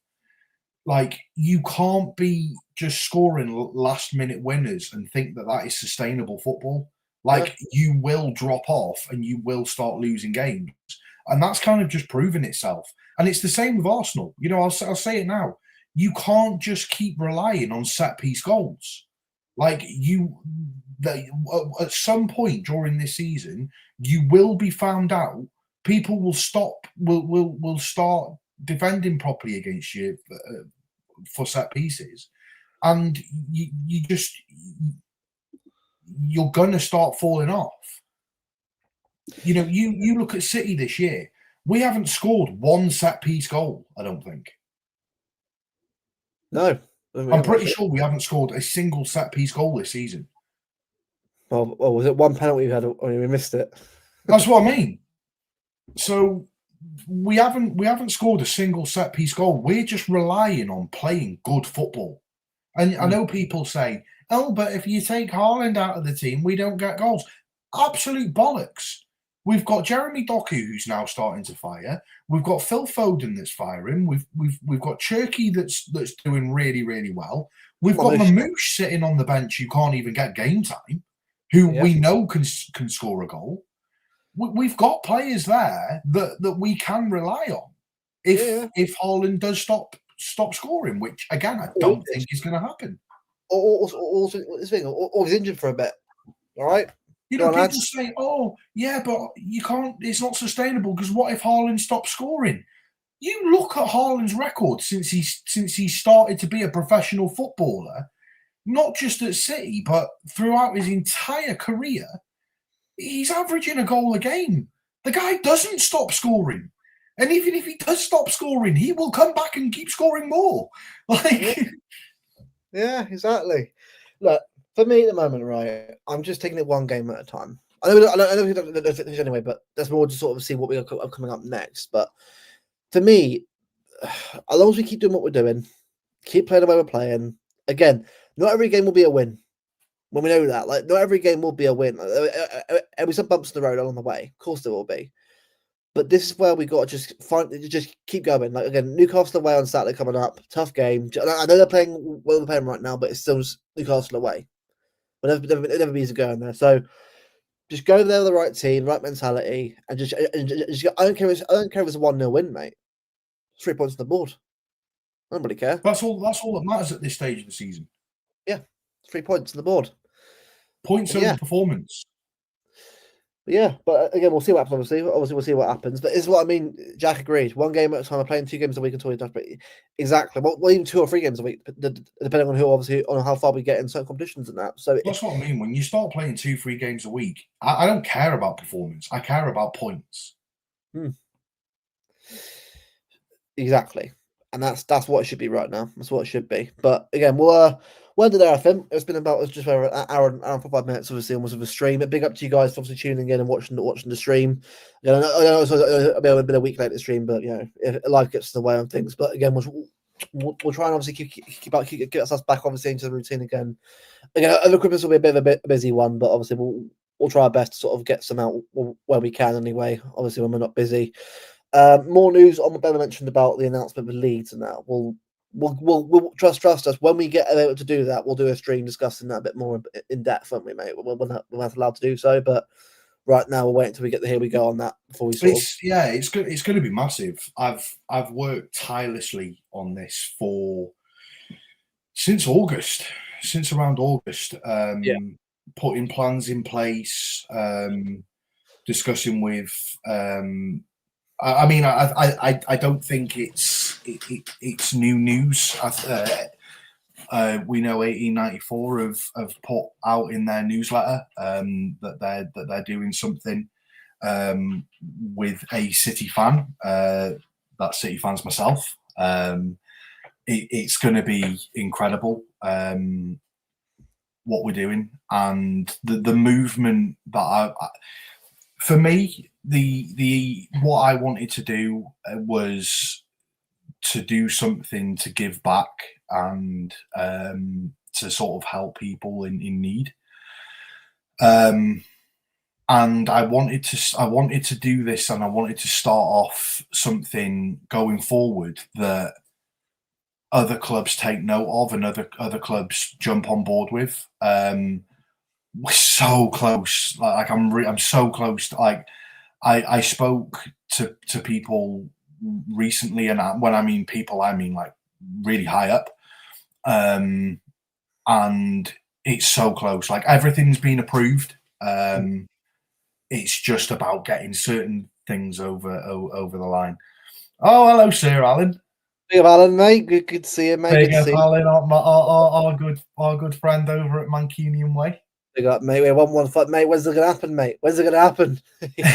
Speaker 2: Like, you can't be just scoring last-minute winners and think that is sustainable football. Like, you will drop off and you will start losing games. And that's kind of just proven itself. And it's the same with Arsenal. You know, I'll say it now. You can't just keep relying on set-piece goals. Like, at some point during this season, you will be found out. People will start defending properly against you for set pieces. And you're going to start falling off. You know, you look at City this year. We haven't scored one set-piece goal, I don't think.
Speaker 1: No.
Speaker 2: I'm pretty sure we haven't scored a single set-piece goal this season.
Speaker 1: Well, was it one penalty we had or we missed it?
Speaker 2: That's what I mean. So we haven't scored a single set-piece goal. We're just relying on playing good football. And I know people say, oh, but if you take Haaland out of the team, we don't get goals. Absolute bollocks. We've got Jeremy Doku, who's now starting to fire. We've got Phil Foden that's firing. We've got Cherky that's doing really, really well. We've got Mamouche sitting on the bench who can't even get game time, who we know can score a goal. We've got players there that we can rely on if Haaland does stop scoring, which again I don't think is going to happen.
Speaker 1: or he's injured for a bit. All right.
Speaker 2: You know, people say, "Oh, yeah, but you can't. It's not sustainable because what if Haaland stops scoring?" You look at Haaland's record since he started to be a professional footballer, not just at City, but throughout his entire career. He's averaging a goal a game. The guy doesn't stop scoring. And even if he does stop scoring, he will come back and keep scoring more. Like,
Speaker 1: yeah, exactly. Look, for me at the moment, right, I'm just taking it one game at a time. I know we don't finish anyway, but that's more to sort of see what we got coming up next. But for me, as long as we keep doing what we're doing, keep playing the way we're playing, again, not every game will be a win. When we know that, like, not every game will be a win. There'll be some bumps in the road along the way. Of course, there will be. But this is where we got to just keep going. Like, again, Newcastle away on Saturday coming up, tough game. I know they're playing well, they're playing right now, but it's still Newcastle away. But never be easy going there. So just go there with the right team, right mentality, and just I don't care. If it's a 1-0 win, mate. 3 points on the board. I don't really care.
Speaker 2: that's all that matters at this stage of the season.
Speaker 1: Yeah, 3 points on the board.
Speaker 2: Points over performance.
Speaker 1: But yeah, but again, we'll see what happens. Obviously, we'll see what happens. But this is what I mean. Jack agreed. 1 game at a time. I'm playing 2 games a week until we're done. But exactly. Well, even 2 or 3 games a week, depending on on how far we get in certain competitions and that. So
Speaker 2: that's what I mean. When you start playing 2-3 games a week, I don't care about performance. I care about points.
Speaker 1: Exactly. And that's what it should be right now. That's what it should be. But again, we'll end it there, I think. It's been about just over an hour and 45 minutes, obviously, almost of a stream. But big up to you guys for obviously tuning in and watching the stream. I know it's a bit a week late to stream, but you know, if life gets in the way on things. But again, we'll try and obviously get ourselves back obviously into the routine again. Again, over Christmas will be a bit of a busy one, but obviously we'll try our best to sort of get some out where we can anyway. Obviously, when we're not busy. More news on what Ben mentioned about the announcement with Leeds and that. We'll trust us. When we get able to do that, we'll do a stream discussing that a bit more in depth, won't we, mate? We're not allowed to do so, but right now we're waiting until we get the here we go on that before we
Speaker 2: it's good. It's going to be massive. I've worked tirelessly on this since around August. Putting plans in place, discussing with. I mean, I don't think it's new news. We know 1894 have put out in their newsletter that they're doing something with a City fan. That City fan's myself. It's going to be incredible what we're doing, and the movement that for me. The what I wanted to do was to do something to give back and to sort of help people in need. And I wanted to do this, and I wanted to start off something going forward that other clubs take note of and other clubs jump on board with. We're so close. Like I'm so close. I spoke to people recently, and when I mean people, I mean like really high up, and it's so close. Like everything's been approved. It's just about getting certain things over the line. Oh, hello, Sir Alan.
Speaker 1: Big up, Alan, mate. Good to see you, mate.
Speaker 2: Big up, Alan, our good friend over at Mancunian Way.
Speaker 1: Big up, mate. We're 1-1 mate. When's it gonna happen, mate? When's it gonna happen? We're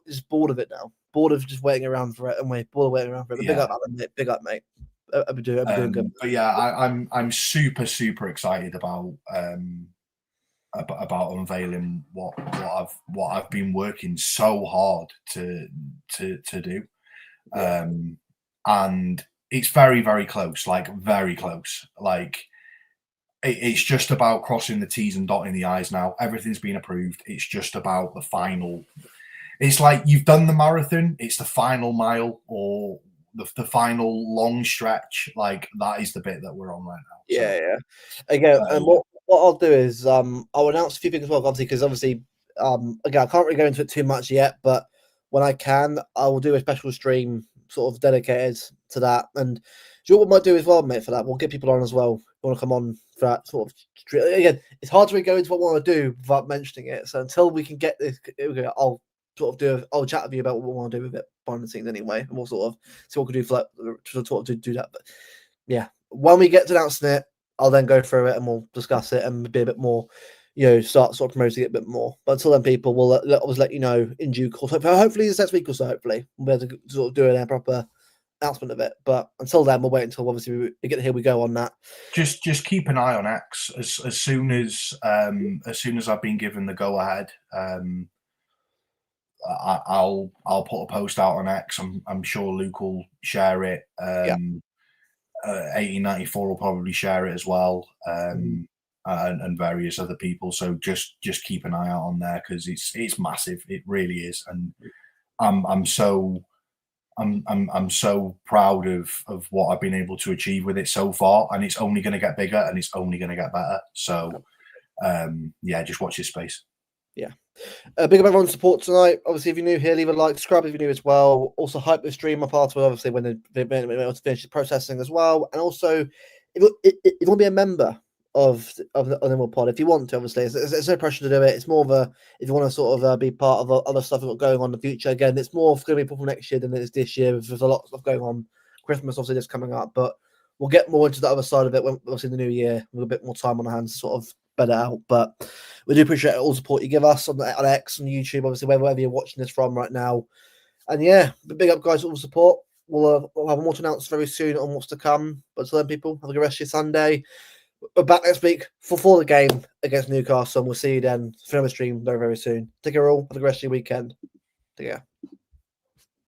Speaker 1: just bored of it now. Bored of just waiting around for it, and we're bored of waiting around for it. But big up, Alan, mate. Big up, mate. I'll be doing good.
Speaker 2: But yeah, I'm super excited about unveiling what I've been working so hard to do, and it's very close, like very close. Like it's just about crossing the T's and dotting the I's now. Everything's been approved. It's just about the final. It's like you've done the marathon. It's the final mile or the final long stretch. Like that is the bit that we're on right now.
Speaker 1: Yeah. Again, and what I'll do is I'll announce a few things as well, obviously, because obviously again I can't really go into it too much yet, but when I can, I will do a special stream sort of dedicated to that and you know what we might do as well, mate? For that, we'll get people on as well. You want to come on for that sort of? Again, it's hard to go into what we want to do without mentioning it. So until we can get this, I'll sort of I'll chat with you about what we want to do with it behind the scenes anyway, and we'll sort of see what we can do for that to sort of do that. But yeah, when we get to announcing it, I'll then go through it and we'll discuss it and be a bit more, start sort of promoting it a bit more. But until then, people will always let you know in due course. Hopefully, this next week or so, hopefully, we'll be able to sort of do a proper announcement of it. But until then, we'll wait until obviously we get here. We go on that.
Speaker 2: Just keep an eye on X as soon as I've been given the go ahead. I'll put a post out on X. I'm sure Luke will share it. 1894 will probably share it as well, and various other people. So just keep an eye out on there because it's massive. It really is, and I'm so proud of what I've been able to achieve with it so far, and it's only going to get bigger and it's only going to get better. So just watch this space.
Speaker 1: Yeah. Big up everyone's support tonight. Obviously, if you're new here, leave a like, subscribe if you're new as well. Also, hype the stream up afterwards, obviously, when they're able to finish the processing as well. And also, if you want to be a member of the Nimble Pod, if you want to, obviously, there's no pressure to do it. It's more of a, if you want to sort of be part of other stuff we've got going on in the future. Again, it's more going to be for next year than it is this year. There's a lot of stuff going on. Christmas, obviously, just coming up. But we'll get more into the other side of it when, obviously, in the new year, with a bit more time on our hands to sort of better out. But we do appreciate all the support you give us on X, on YouTube, obviously, wherever you're watching this from right now. And yeah, big up, guys, all the support. We'll have more to announce very soon on what's to come. But until then, people, have a good rest of your Sunday. We're back next week for the game against Newcastle. And we'll see you then. Film a stream very, very soon. Take care, all. Have a good rest of your weekend. Take care.